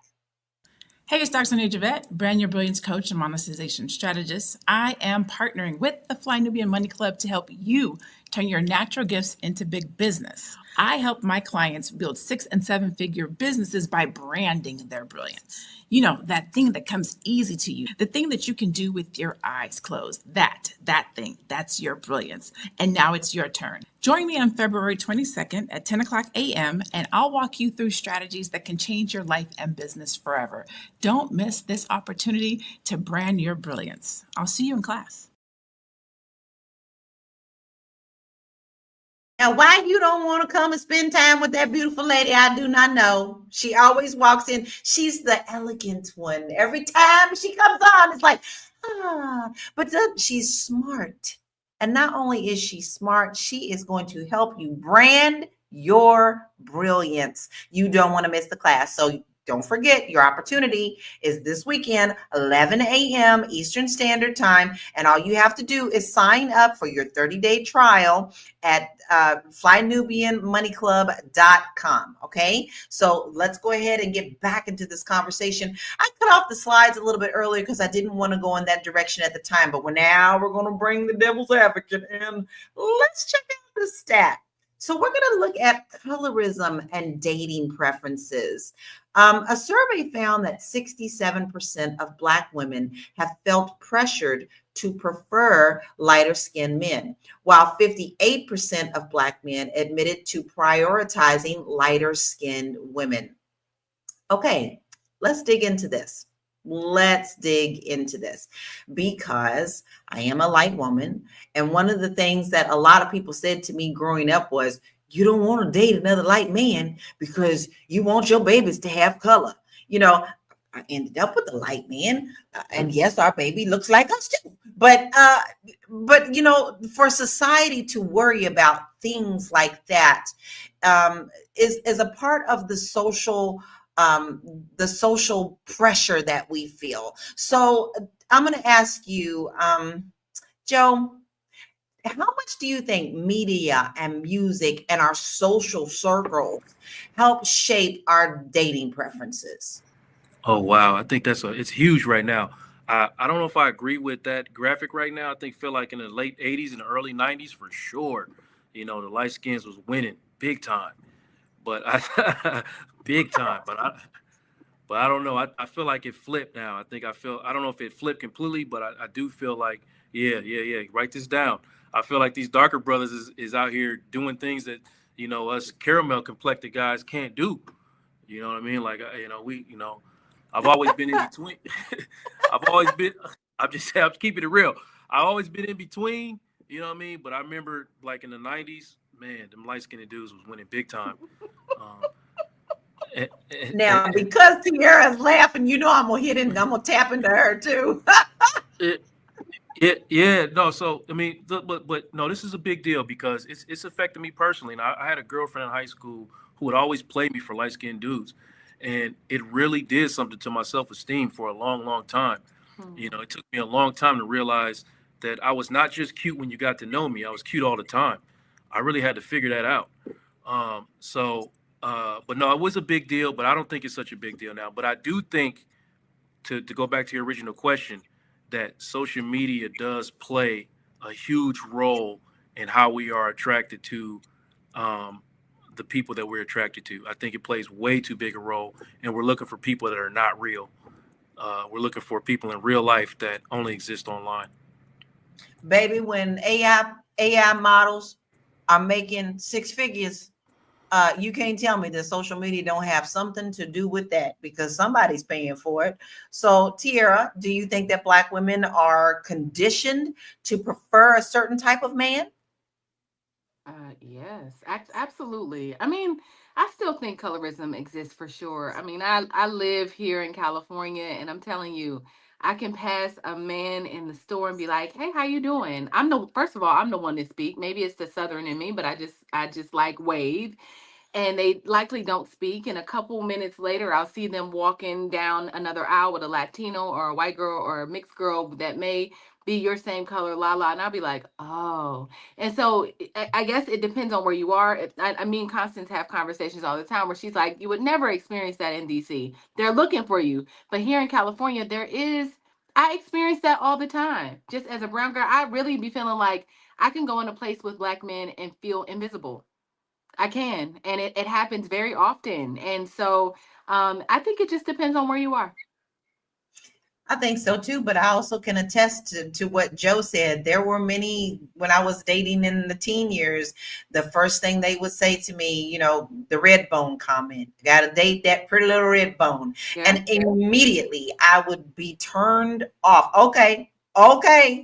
H: Hey, it's Dr. Sonia Javette, Brand Your Brilliance Coach and Monetization Strategist. I am partnering with the Fly Nubian Money Club to help you turn your natural gifts into big business. I help my clients build 6- and 7-figure businesses by branding their brilliance. You know, that thing that comes easy to you, the thing that you can do with your eyes closed. That thing, that's your brilliance. And now it's your turn. Join me on February 22nd at 10 o'clock a.m. and I'll walk you through strategies that can change your life and business forever. Don't miss this opportunity to brand your brilliance. I'll see you in class.
A: Now, why you don't want to come and spend time with that beautiful lady, I do not know. She always walks in. She's the elegant one. Every time she comes on, it's like, but she's smart. And not only is she smart, she is going to help you brand your brilliance. You don't want to miss the class. So don't forget, your opportunity is this weekend, 11 a.m. Eastern Standard Time. And all you have to do is sign up for your 30-day trial at flynubianmoneyclub.com. Okay, so let's go ahead and get back into this conversation. I cut off the slides a little bit earlier because I didn't want to go in that direction at the time, but now we're going to bring the devil's advocate in. Let's check out the stat. So we're going to look at colorism and dating preferences. A survey found that 67% of Black women have felt pressured to prefer lighter skinned men, while 58% of Black men admitted to prioritizing lighter skinned women. Okay, let's dig into this. Because I am a light woman. And one of the things that a lot of people said to me growing up was, you don't want to date another light man because you want your babies to have color. You know, I ended up with a light man, and yes, our baby looks like us too. But you know, for society to worry about things like that is a part of the social pressure that we feel. So I'm going to ask you, Joe, how much do you think media and music and our social circles help shape our dating preferences?
B: Oh wow, I think it's huge right now. I don't know if I agree with that graphic right now. I feel like in the late 80s and the early 90s for sure, the light skins was winning big time. But big time. But I don't know. I feel like it flipped now. I don't know if it flipped completely, but I do feel like, yeah. Write this down. I feel like these darker brothers is out here doing things that, us caramel complected guys can't do. You know what I mean? Like, I've always been in between. I'm keeping it real. I've always been in between, you know what I mean? But I remember like in the 90s, man, them light-skinned dudes was winning big time.
A: Now, because Tiara's laughing, I'm gonna tap into her too.
B: No. So I mean, but no, this is a big deal because it's affected me personally. And I had a girlfriend in high school who would always play me for light skinned dudes, and it really did something to my self esteem for a long, long time. It took me a long time to realize that I was not just cute when you got to know me. I was cute all the time. I really had to figure that out. But no, it was a big deal, but I don't think it's such a big deal now. But I do think, to go back to your original question, that social media does play a huge role in how we are attracted to um, the people that we're attracted to. I think it plays way too big a role, and we're looking for people that are not real. We're looking for people in real life that only exist online.
A: Baby, when AI models are making six figures, you can't tell me that social media don't have something to do with that, because somebody's paying for it. So, Tiara, do you think that Black women are conditioned to prefer a certain type of man?
E: Yes, absolutely. I mean, I still think colorism exists for sure. I mean, I live here in California, and I'm telling you, I can pass a man in the store and be like, "Hey, how you doing?" First of all, I'm the one to speak. Maybe it's the Southern in me, but I just like wave, and they likely don't speak. And a couple minutes later, I'll see them walking down another aisle with a Latino or a white girl or a mixed girl that may be your same color, la la. And I'll be like, oh. And so I guess it depends on where you are. I mean, Constance have conversations all the time where she's like, you would never experience that in DC. They're looking for you. But here in California, I experience that all the time. Just as a brown girl, I really be feeling like I can go in a place with Black men and feel invisible. I can, and it happens very often. And so I think it just depends on where you are.
A: I think so too, but I also can attest to what Joe said. There were many, when I was dating in the teen years, the first thing they would say to me, the red bone comment, got to date that pretty little red bone.
E: Yeah.
A: And immediately I would be turned off. Okay,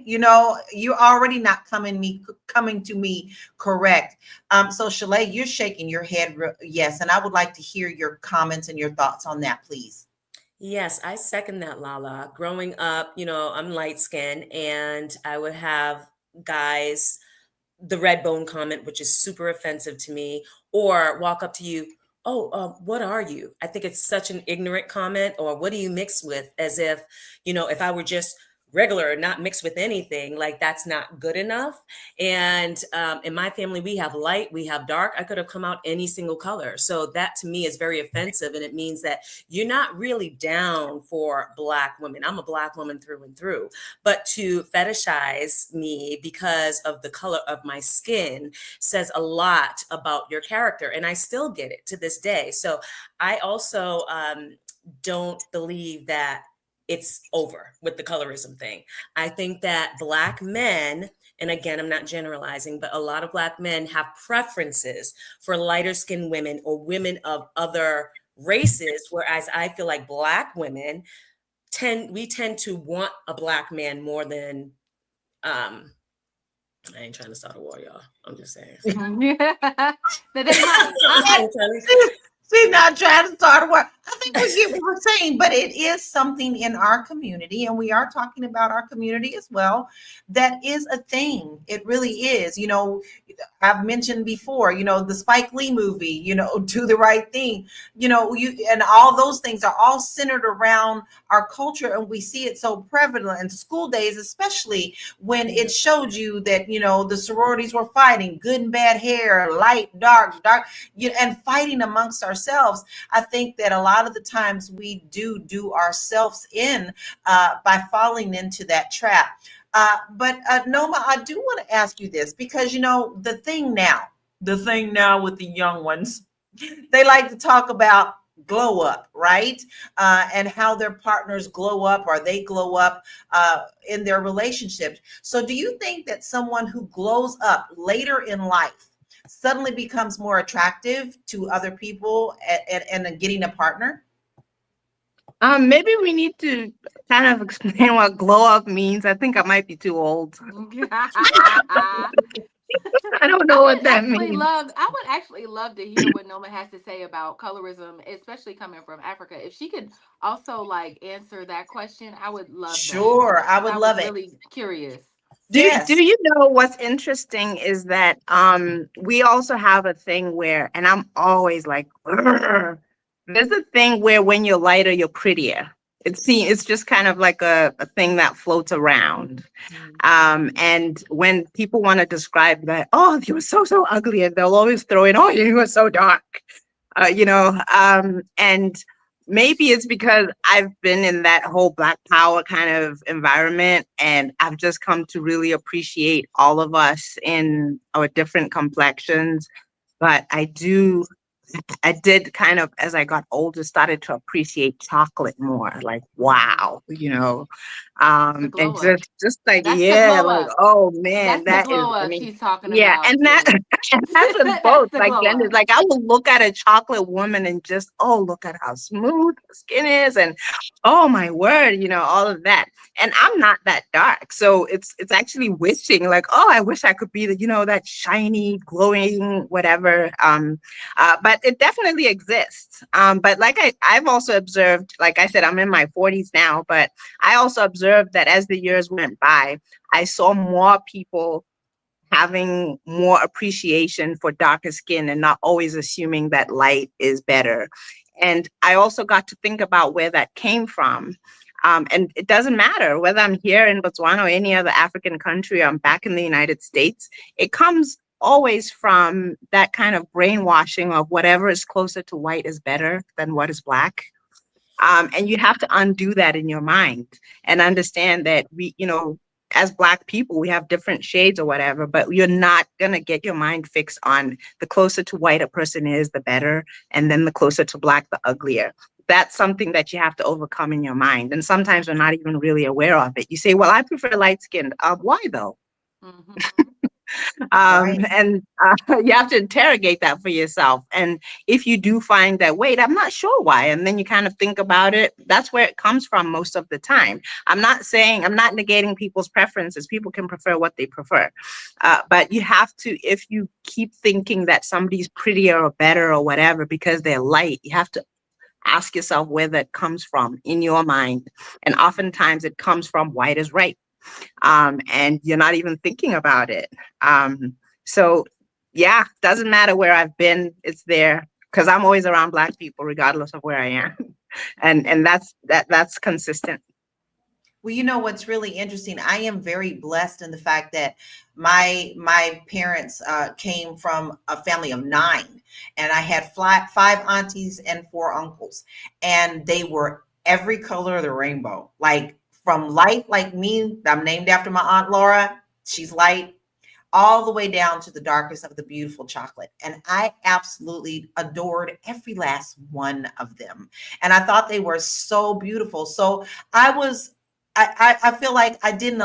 A: you're already not coming to me correct. So Shalay, you're shaking your head. Yes. And I would like to hear your comments and your thoughts on that, please.
C: Yes, I second that, Lala. Growing up, I'm light skinned and I would have guys, the red bone comment, which is super offensive to me, or walk up to you, oh, what are you? I think it's such an ignorant comment, or what do you mix with? As if, if I were just regular, not mixed with anything, like that's not good enough. And in my family, we have light, we have dark. I could have come out any single color. So that to me is very offensive. And it means that you're not really down for Black women. I'm a Black woman through and through. But to fetishize me because of the color of my skin says a lot about your character. And I still get it to this day. So I also don't believe that it's over with the colorism thing. I think that Black men, and again, I'm not generalizing, but a lot of Black men have preferences for lighter skinned women or women of other races, whereas I feel like Black women tend to want a Black man more than I ain't trying to start a war, y'all. I'm just saying.
E: But they might.
A: She's not trying to start a war. I think we get what we're saying, but it is something in our community, and we are talking about our community as well. That is a thing. It really is. I've mentioned before, the Spike Lee movie, Do the Right Thing, and all those things are all centered around our culture, and we see it so prevalent in school days, especially when it showed you that, the sororities were fighting, good and bad hair, light, dark, and fighting amongst ourselves. I think that a lot of the times we do ourselves in by falling into that trap. But Noma, I do want to ask you this, because the thing now with the young ones, they like to talk about glow up, right? And how their partners glow up, or they glow up in their relationships. So do you think that someone who glows up later in life suddenly becomes more attractive to other people and getting a partner?
D: Maybe we need to kind of explain what glow up means. I think I might be too old. I don't know what that means.
E: I would actually love to hear what Noma has to say about colorism, especially coming from Africa. If she could also answer that question, I would love
A: Sure,
E: that.
A: I would love it.
E: Really curious.
D: Do
A: Yes.
D: you know what's interesting is that we also have a thing where, and I'm always like, "Urgh." There's a thing where when you're lighter, you're prettier. it's just kind of like a thing that floats around. And when people want to describe that, oh, you were so ugly, and they'll always throw in, oh, you were so dark, and maybe it's because I've been in that whole Black Power kind of environment, and I've just come to really appreciate all of us in our different complexions. But I did kind of, as I got older, started to appreciate chocolate more. Like, wow,
E: It's a
D: and
E: glow up.
D: just like,
E: That's the
D: yeah,
E: glow
D: like,
E: up.
D: oh man,
E: That's the
D: that is,
E: glow
D: I
E: up
D: mean,
E: she's talking
D: yeah,
E: about,
D: and that
E: sis.
D: and that's with
E: That's
D: both,
E: the
D: like
E: glow
D: genders.
E: up.
D: Like, I will look at a chocolate woman and just, oh, look at how smooth the skin is, and oh my word, all of that. And I'm not that dark, so it's actually wishing, like, oh, I wish I could be that shiny, glowing, whatever. But it definitely exists. But like I've also observed, like I said, I'm in my 40s now, but I also observed that as the years went by, I saw more people having more appreciation for darker skin and not always assuming that light is better. And I also got to think about where that came from. And it doesn't matter whether I'm here in Botswana or any other African country, or I'm back in the United States, it comes always from that kind of brainwashing of whatever is closer to white is better than what is black. And you have to undo that in your mind and understand that as Black people, we have different shades or whatever, but you're not going to get your mind fixed on the closer to white a person is, the better. And then the closer to Black, the uglier. That's something that you have to overcome in your mind. And sometimes we're not even really aware of it. You say, well, I prefer light skinned. Why though?
E: Mm-hmm.
A: Right.
D: And you have to interrogate that for yourself. And if you do find that, wait, I'm not sure why, and then you kind of think about it, that's where it comes from most of the time. I'm not negating people's preferences. People can prefer what they prefer. But you have to, if you keep thinking that somebody's prettier or better or whatever because they're light, you have to ask yourself where that comes from in your mind. And oftentimes it comes from white is right. And you're not even thinking about it. So yeah, doesn't matter where I've been, it's there because I'm always around Black people regardless of where I am. And that's consistent.
A: Well, you know what's really interesting? I am very blessed in the fact that my parents came from a family of 9, and I had 5 aunties and 4 uncles, and they were every color of the rainbow. Like from light, like me, I'm named after my aunt Laura. She's light, all the way down to the darkest of the beautiful chocolate. And I absolutely adored every last one of them. And I thought they were so beautiful. So I was I feel like I didn't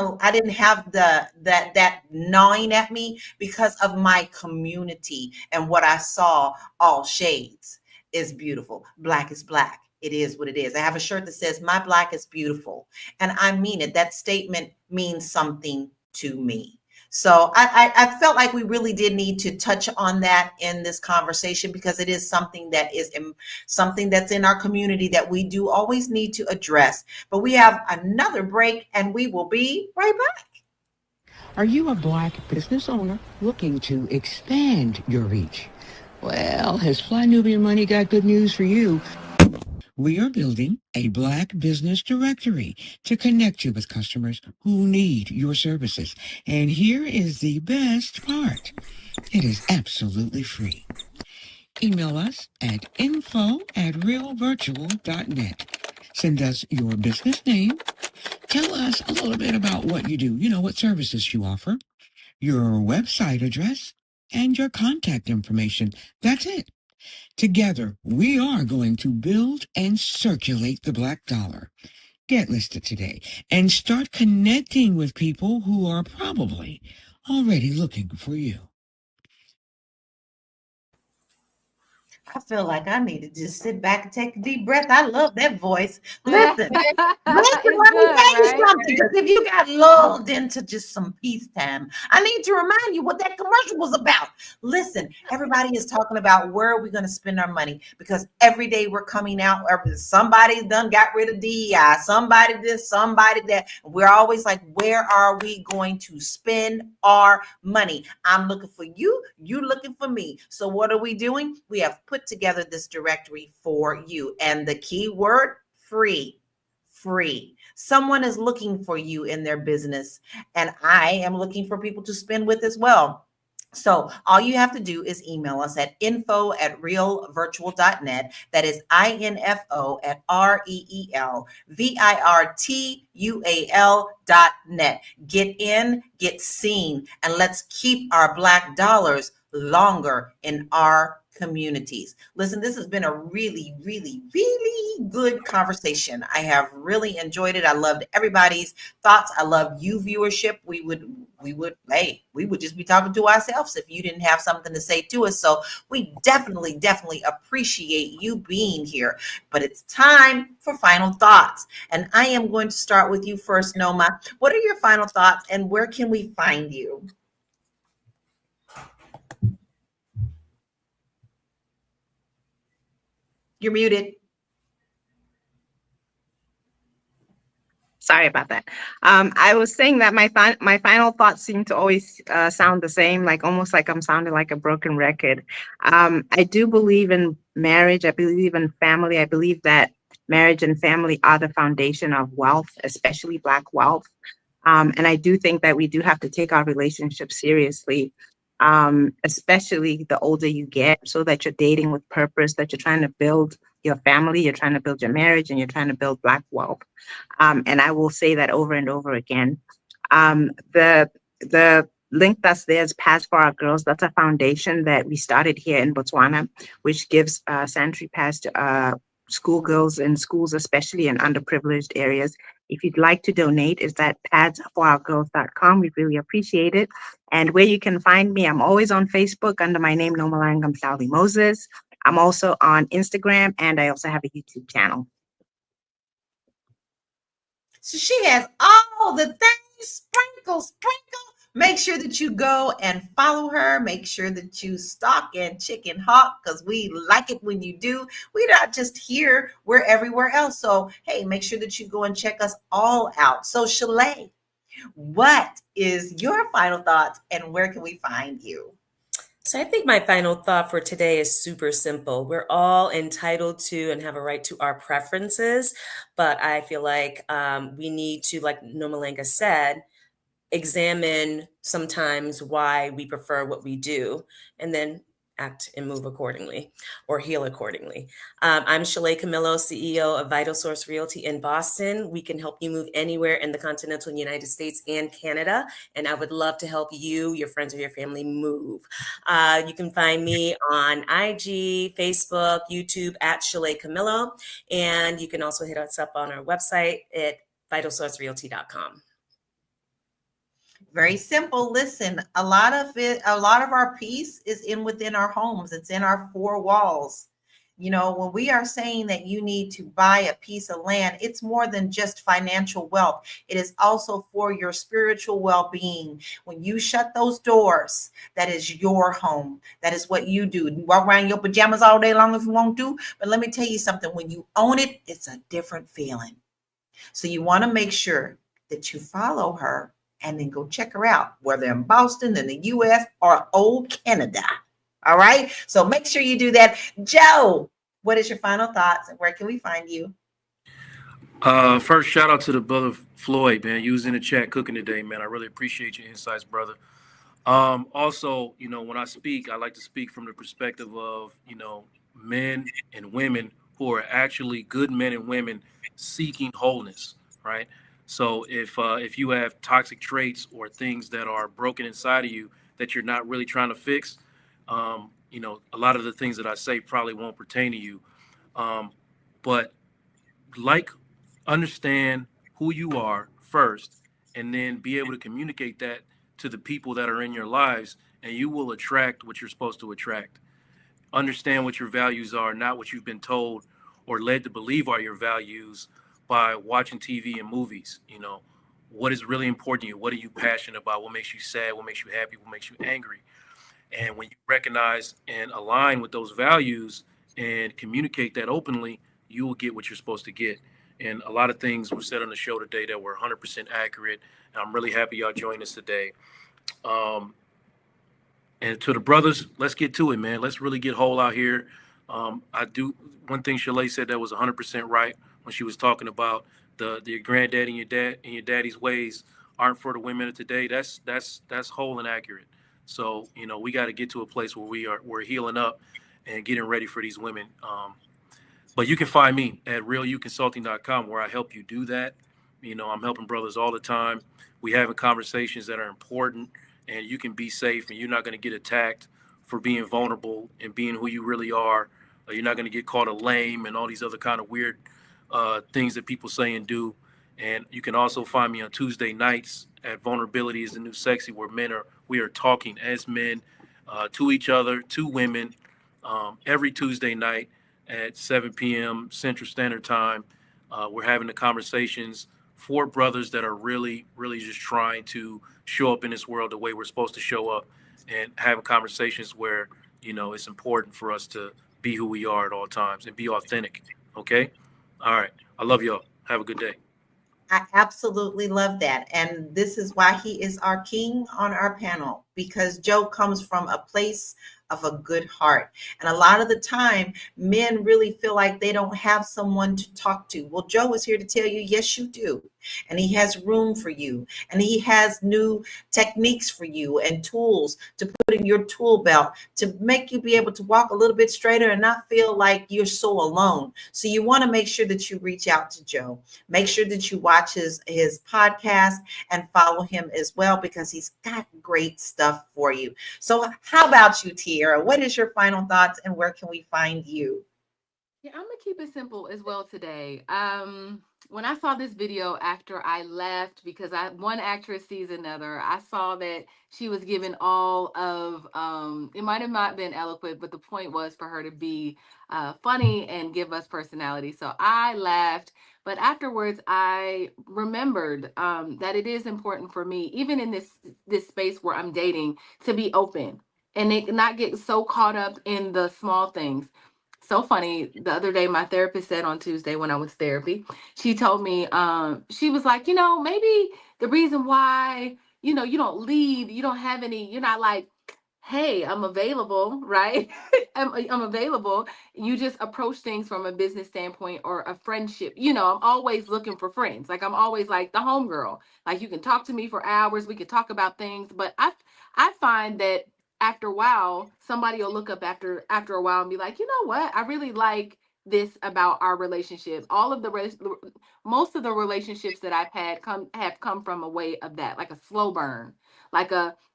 A: have that gnawing at me because of my community and what I saw. All shades is beautiful. Black is black. It is what it is. I have a shirt that says my black is beautiful. And I mean it. That statement means something to me. So I felt like we really did need to touch on that in this conversation because it is something that is something that's in our community that we do always need to address. But we have another break and we will be right back.
I: Are you a Black business owner looking to expand your reach? Well, has Fly Nubian Money got good news for you? We are building a Black business directory to connect you with customers who need your services. And here is the best part. It is absolutely free. Email us at info@realvirtual.net. Send us your business name. Tell us a little bit about what you do, what services you offer, your website address, and your contact information. That's it. Together, we are going to build and circulate the Black dollar. Get listed today and start connecting with people who are probably already looking for you.
A: I feel like I need to just sit back and take a deep breath. I love that voice. Listen,
E: It's
A: let me
E: good,
A: tell you
E: right?
A: something. Because if you got lulled into just some peace time, I need to remind you what that commercial was about. Listen, everybody is talking about where are we going to spend our money because every day we're coming out, somebody done got rid of DEI, somebody this, somebody that. We're always like, where are we going to spend our money? I'm looking for you, you looking for me. So what are we doing? We have put together this directory for you. And the key word, free. free. Someone is looking for you in their business, and I am looking for people to spend with as well. So all you have to do is email us at info@realvirtual.net. That is info@REELVIRTUAL.net. Get in, get seen, and let's keep our Black dollars longer in our communities. Listen, this has been a really, really, really good conversation. I have really enjoyed it. I loved everybody's thoughts. I love you viewership. We would just be talking to ourselves if you didn't have something to say to us. So we definitely appreciate you being here. But it's time for final thoughts. And I am going to start with you first, Noma. What are your final thoughts and where can we find you? You're muted.
D: Sorry about that. I was saying that my final thoughts seem to always sound the same, like almost like I'm sounding like a broken record. I do believe in marriage. I believe in family. I believe that marriage and family are the foundation of wealth, especially Black wealth. And I do think that we do have to take our relationship seriously, especially the older you get, so that you're dating with purpose, that you're trying to build your family, you're trying to build your marriage, and you're trying to build Black wealth. And I will say that over and over again. The link that's there is Pass for Our Girls. That's a foundation that we started here in Botswana, which gives sanitary pads to schoolgirls in schools, especially in underprivileged areas. If you'd like to donate, it's at padsforourgirls.com. We really appreciate it. And where you can find me, I'm always on Facebook under my name, Nomalanga Mhlauli Moses. I'm also on Instagram, and I also have a YouTube channel.
A: So she has all the things, sprinkle. Make sure that you go and follow her. Make sure that you stalk and chicken hawk, because we like it when you do. We're not just here, we're everywhere else. So, hey, make sure that you go and check us all out. So, Shalay, what is your final thoughts and where can we find you?
C: So I think my final thought for today is super simple. We're all entitled to and have a right to our preferences, but I feel like we need to, like Nomalanga said, examine sometimes why we prefer what we do, and then act and move accordingly or heal accordingly. I'm Shalay Camillo, CEO of Vital Source Realty in Boston. We can help you move anywhere in the continental United States and Canada, and I would love to help you, your friends, or your family move. You can find me on IG, Facebook, YouTube at Shalay Camillo, and you can also hit us up on our website at vitalsourcerealty.com.
A: Very simple. Listen, a lot of our peace is within our homes. It's in our four walls. You know, when we are saying that you need to buy a piece of land, it's more than just financial wealth. It is also for your spiritual well-being. When you shut those doors, that is your home. That is what you do. You walk around in your pajamas all day long if you want to. But let me tell you something. When you own it, it's a different feeling. So you want to make sure that you follow her and then go check her out, whether in Boston, in the US, or old Canada. All right. So make sure you do that. Joe, what is your final thoughts and where can we find you?
B: First, shout out to the brother Floyd, man. You was in the chat cooking today, man. I really appreciate your insights, brother. Also, you know, when I speak, I like to speak from the perspective of, you know, men and women who are actually good men and women seeking wholeness, right? So if you have toxic traits or things that are broken inside of you that you're not really trying to fix, you know, a lot of the things that I say probably won't pertain to you. But like, understand who you are first, and then be able to communicate that to the people that are in your lives, and you will attract what you're supposed to attract. Understand what your values are, not what you've been told or led to believe are your values by watching TV and movies. You know, what is really important to you? What are you passionate about? What makes you sad? What makes you happy? What makes you angry? And when you recognize and align with those values and communicate that openly, you will get what you're supposed to get. And a lot of things were said on the show today that were 100% accurate. And I'm really happy y'all joined us today. And to the brothers, let's get to it, man. Let's really get whole out here. One thing Shalay said that was 100% right when she was talking about your granddaddy and your dad and your daddy's ways aren't for the women of today. That's whole and accurate. So we got to get to a place where we're healing up and getting ready for these women. But you can find me at realuconsulting.com where I help you do that. I'm helping brothers all the time. We having conversations that are important, and you can be safe, and you're not going to get attacked for being vulnerable and being who you really are. You're not going to get called a lame and all these other kind of weird things that people say and do. And you can also find me on Tuesday nights at Vulnerability is the New Sexy, where we are talking as men to each other, to women, every Tuesday night at 7 p.m. Central Standard Time. We're having the conversations for brothers that are really, really just trying to show up in this world the way we're supposed to show up, and having conversations where, it's important for us to be who we are at all times and be authentic. Okay? All right. I love y'all. Have a good day.
A: I absolutely love that. And this is why he is our king on our panel, because Joe comes from a place of a good heart. And a lot of the time, men really feel like they don't have someone to talk to. Well, Joe is here to tell you, yes, you do. And he has room for you. And he has new techniques for you and tools to put in your tool belt to make you be able to walk a little bit straighter and not feel like you're so alone. So you want to make sure that you reach out to Joe. Make sure that you watch his podcast and follow him as well, because he's got great stuff for you. So how about you, Tiara? What is your final thoughts, and where can we find you?
E: Yeah, I'm gonna keep it simple as well today. When I saw this video after I left, because one actress sees another, I saw that she was given all of it might have not been eloquent, but the point was for her to be funny and give us personality. So I laughed, but afterwards I remembered that it is important for me, even in this space where I'm dating, to be open and not get so caught up in the small things. So funny. The other day, my therapist said on Tuesday when I was therapy, she told me, she was like, maybe the reason why, you don't lead, you don't have any, you're not like, hey, I'm available, right? I'm available. You just approach things from a business standpoint or a friendship. I'm always looking for friends. Like I'm always like the homegirl. Like you can talk to me for hours. We could talk about things. But I find that after a while, somebody will look up after a while and be like, you know what? I really like this about our relationship. Most of the relationships that I've had have come from a way of that, like a slow burn, like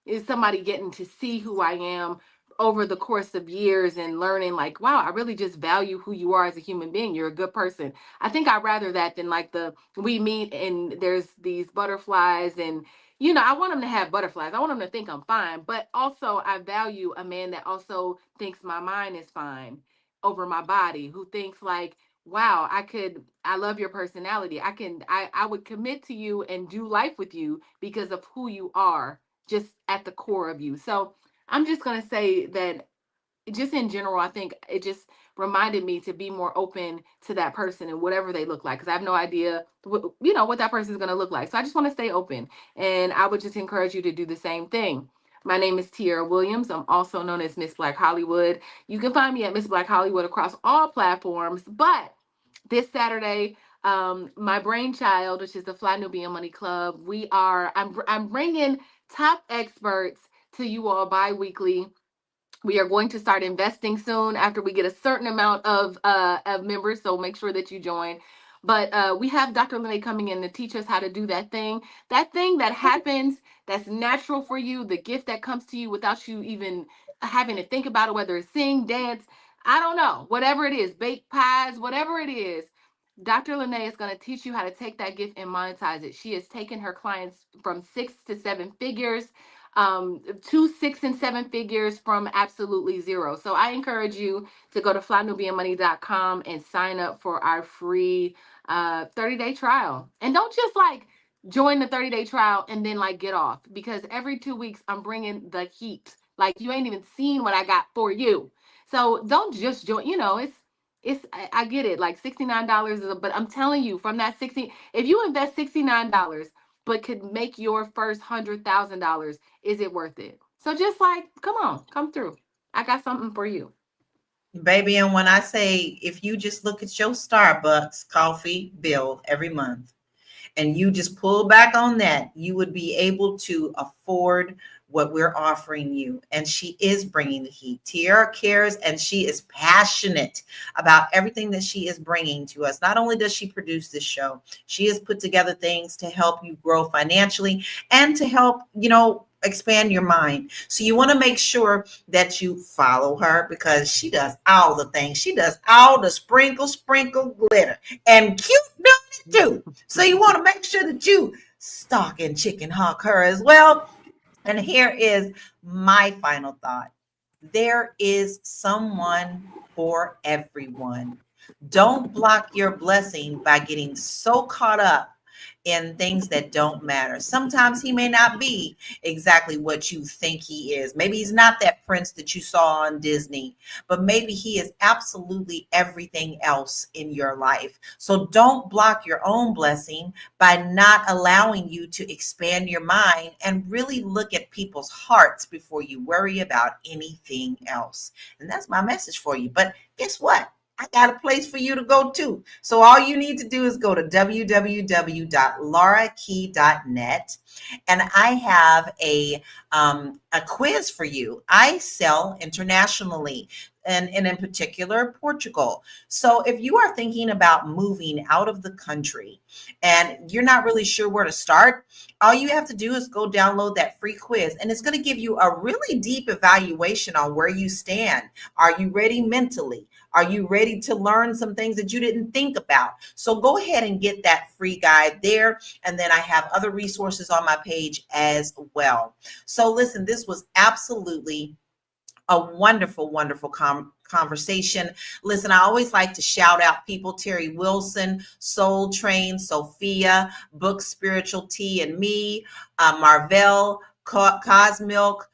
E: is somebody getting to see who I am over the course of years and learning like, wow, I really just value who you are as a human being. You're a good person. I think I'd rather that than like we meet and there's these butterflies and I want them to have butterflies. I want them to think I'm fine, but also I value a man that also thinks my mind is fine over my body, who thinks like, wow, I love your personality. I would commit to you and do life with you because of who you are, just at the core of you. So I'm just going to say that just in general, I think it just reminded me to be more open to that person and whatever they look like, because I have no idea, what that person is going to look like. So I just want to stay open, and I would just encourage you to do the same thing. My name is Tiara Williams. I'm also known as Miss Black Hollywood. You can find me at Miss Black Hollywood across all platforms. But this Saturday, my brainchild, which is the Fly Nubian Money Club, I'm bringing top experts to you all bi-weekly. We are going to start investing soon after we get a certain amount of members, so make sure that you join. But we have Dr. Lene coming in to teach us how to do that thing that happens, that's natural for you, the gift that comes to you without you even having to think about it, whether it's sing, dance, I don't know, whatever it is, bake pies, whatever it is. Dr. Lene is going to teach you how to take that gift and monetize it. She has taken her clients from 6 to 7 figures, to 6 and 7 figures from absolutely zero. So I encourage you to go to flynubianmoney.com and sign up for our free 30-day trial. And don't just like join the 30-day trial and then like get off, because every 2 weeks I'm bringing the heat. Like you ain't even seen what I got for you. So don't just join, I get it, like $69 but I'm telling you, from that 60, if you invest $69 but could make your first $100,000, is it worth it? So just like, come on, come through. I got something for you.
A: Baby, and when I say if you just look at your Starbucks coffee bill every month, and you just pull back on that, you would be able to afford what we're offering you. And she is bringing the heat. Tiara cares, and she is passionate about everything that she is bringing to us. Not only does she produce this show, she has put together things to help you grow financially and to help, expand your mind. So you want to make sure that you follow her, because she does all the things. She does all the sprinkle glitter, and cute doing it too. So you want to make sure that you stalk and chicken hawk her as well. And here is my final thought. There is someone for everyone. Don't block your blessing by getting so caught up in things that don't matter. Sometimes he may not be exactly what you think he is. Maybe he's not that prince that you saw on Disney, but maybe he is absolutely everything else in your life. So don't block your own blessing by not allowing you to expand your mind and really look at people's hearts before you worry about anything else. And that's my message for you. But guess what? I got a place for you to go to. So all you need to do is go to www.laurakey.net, and I have a quiz for you. I sell internationally, and in particular Portugal. So if you are thinking about moving out of the country and you're not really sure where to start, all you have to do is go download that free quiz, and it's going to give you a really deep evaluation on where you stand. Are you ready mentally? Are you ready to learn some things that you didn't think about? So go ahead and get that free guide there. And then I have other resources on my page as well. So listen, this was absolutely a wonderful, wonderful conversation. Listen, I always like to shout out people: Terry Wilson, Soul Train, Sophia, Book Spiritual Tea and Me, Marvell, Cosmilk,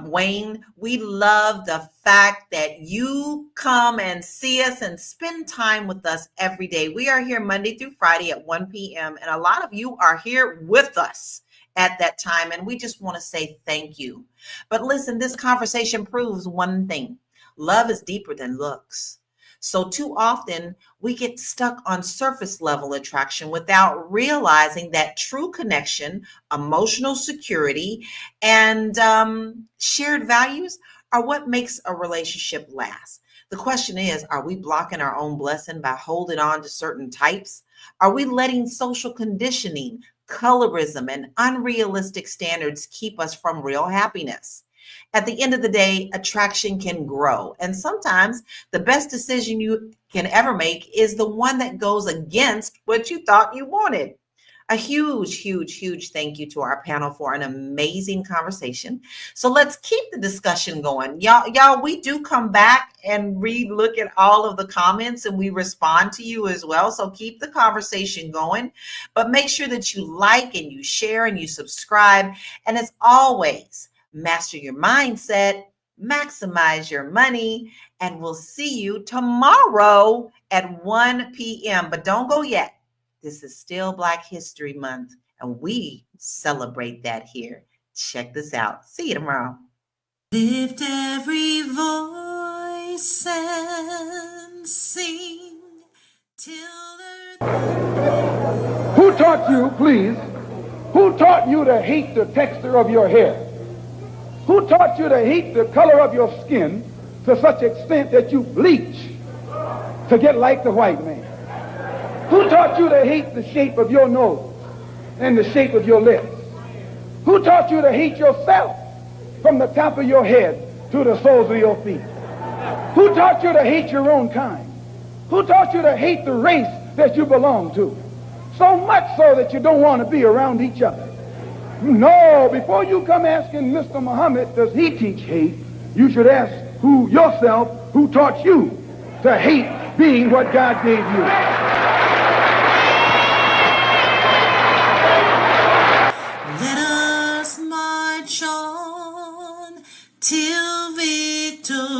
A: Wayne. We love the fact that you come and see us and spend time with us every day. We are here Monday through Friday at 1 p.m. and a lot of you are here with us at that time, and we just want to say thank you. But listen, this conversation proves one thing: love is deeper than looks. So too often we get stuck on surface level attraction without realizing that true connection, emotional security, and shared values are what makes a relationship last. The question is, are we blocking our own blessing by holding on to certain types? Are we letting social conditioning, colorism, and unrealistic standards keep us from real happiness? At the end of the day, attraction can grow. And sometimes the best decision you can ever make is the one that goes against what you thought you wanted. A huge, huge, huge thank you to our panel for an amazing conversation. So let's keep the discussion going. Y'all, we do come back and re-look at all of the comments and we respond to you as well. So keep the conversation going, but make sure that you like and you share and you subscribe. And as always, master your mindset, maximize your money, and we'll see you tomorrow at 1 p.m. But don't go yet. This is still Black History Month, and we celebrate that here. Check this out. See you tomorrow.
J: Lift every voice and sing till earth.
K: Who taught you, please? Who taught you to hate the texture of your hair? Who taught you to hate the color of your skin to such extent that you bleach to get like the white man? Who taught you to hate the shape of your nose and the shape of your lips? Who taught you to hate yourself from the top of your head to the soles of your feet? Who taught you to hate your own kind? Who taught you to hate the race that you belong to? So much so that you don't want to be around each other. No, before you come asking Mr. Muhammad, does he teach hate, you should ask yourself, who taught you to hate being what God gave you?
J: Let us march on till victory.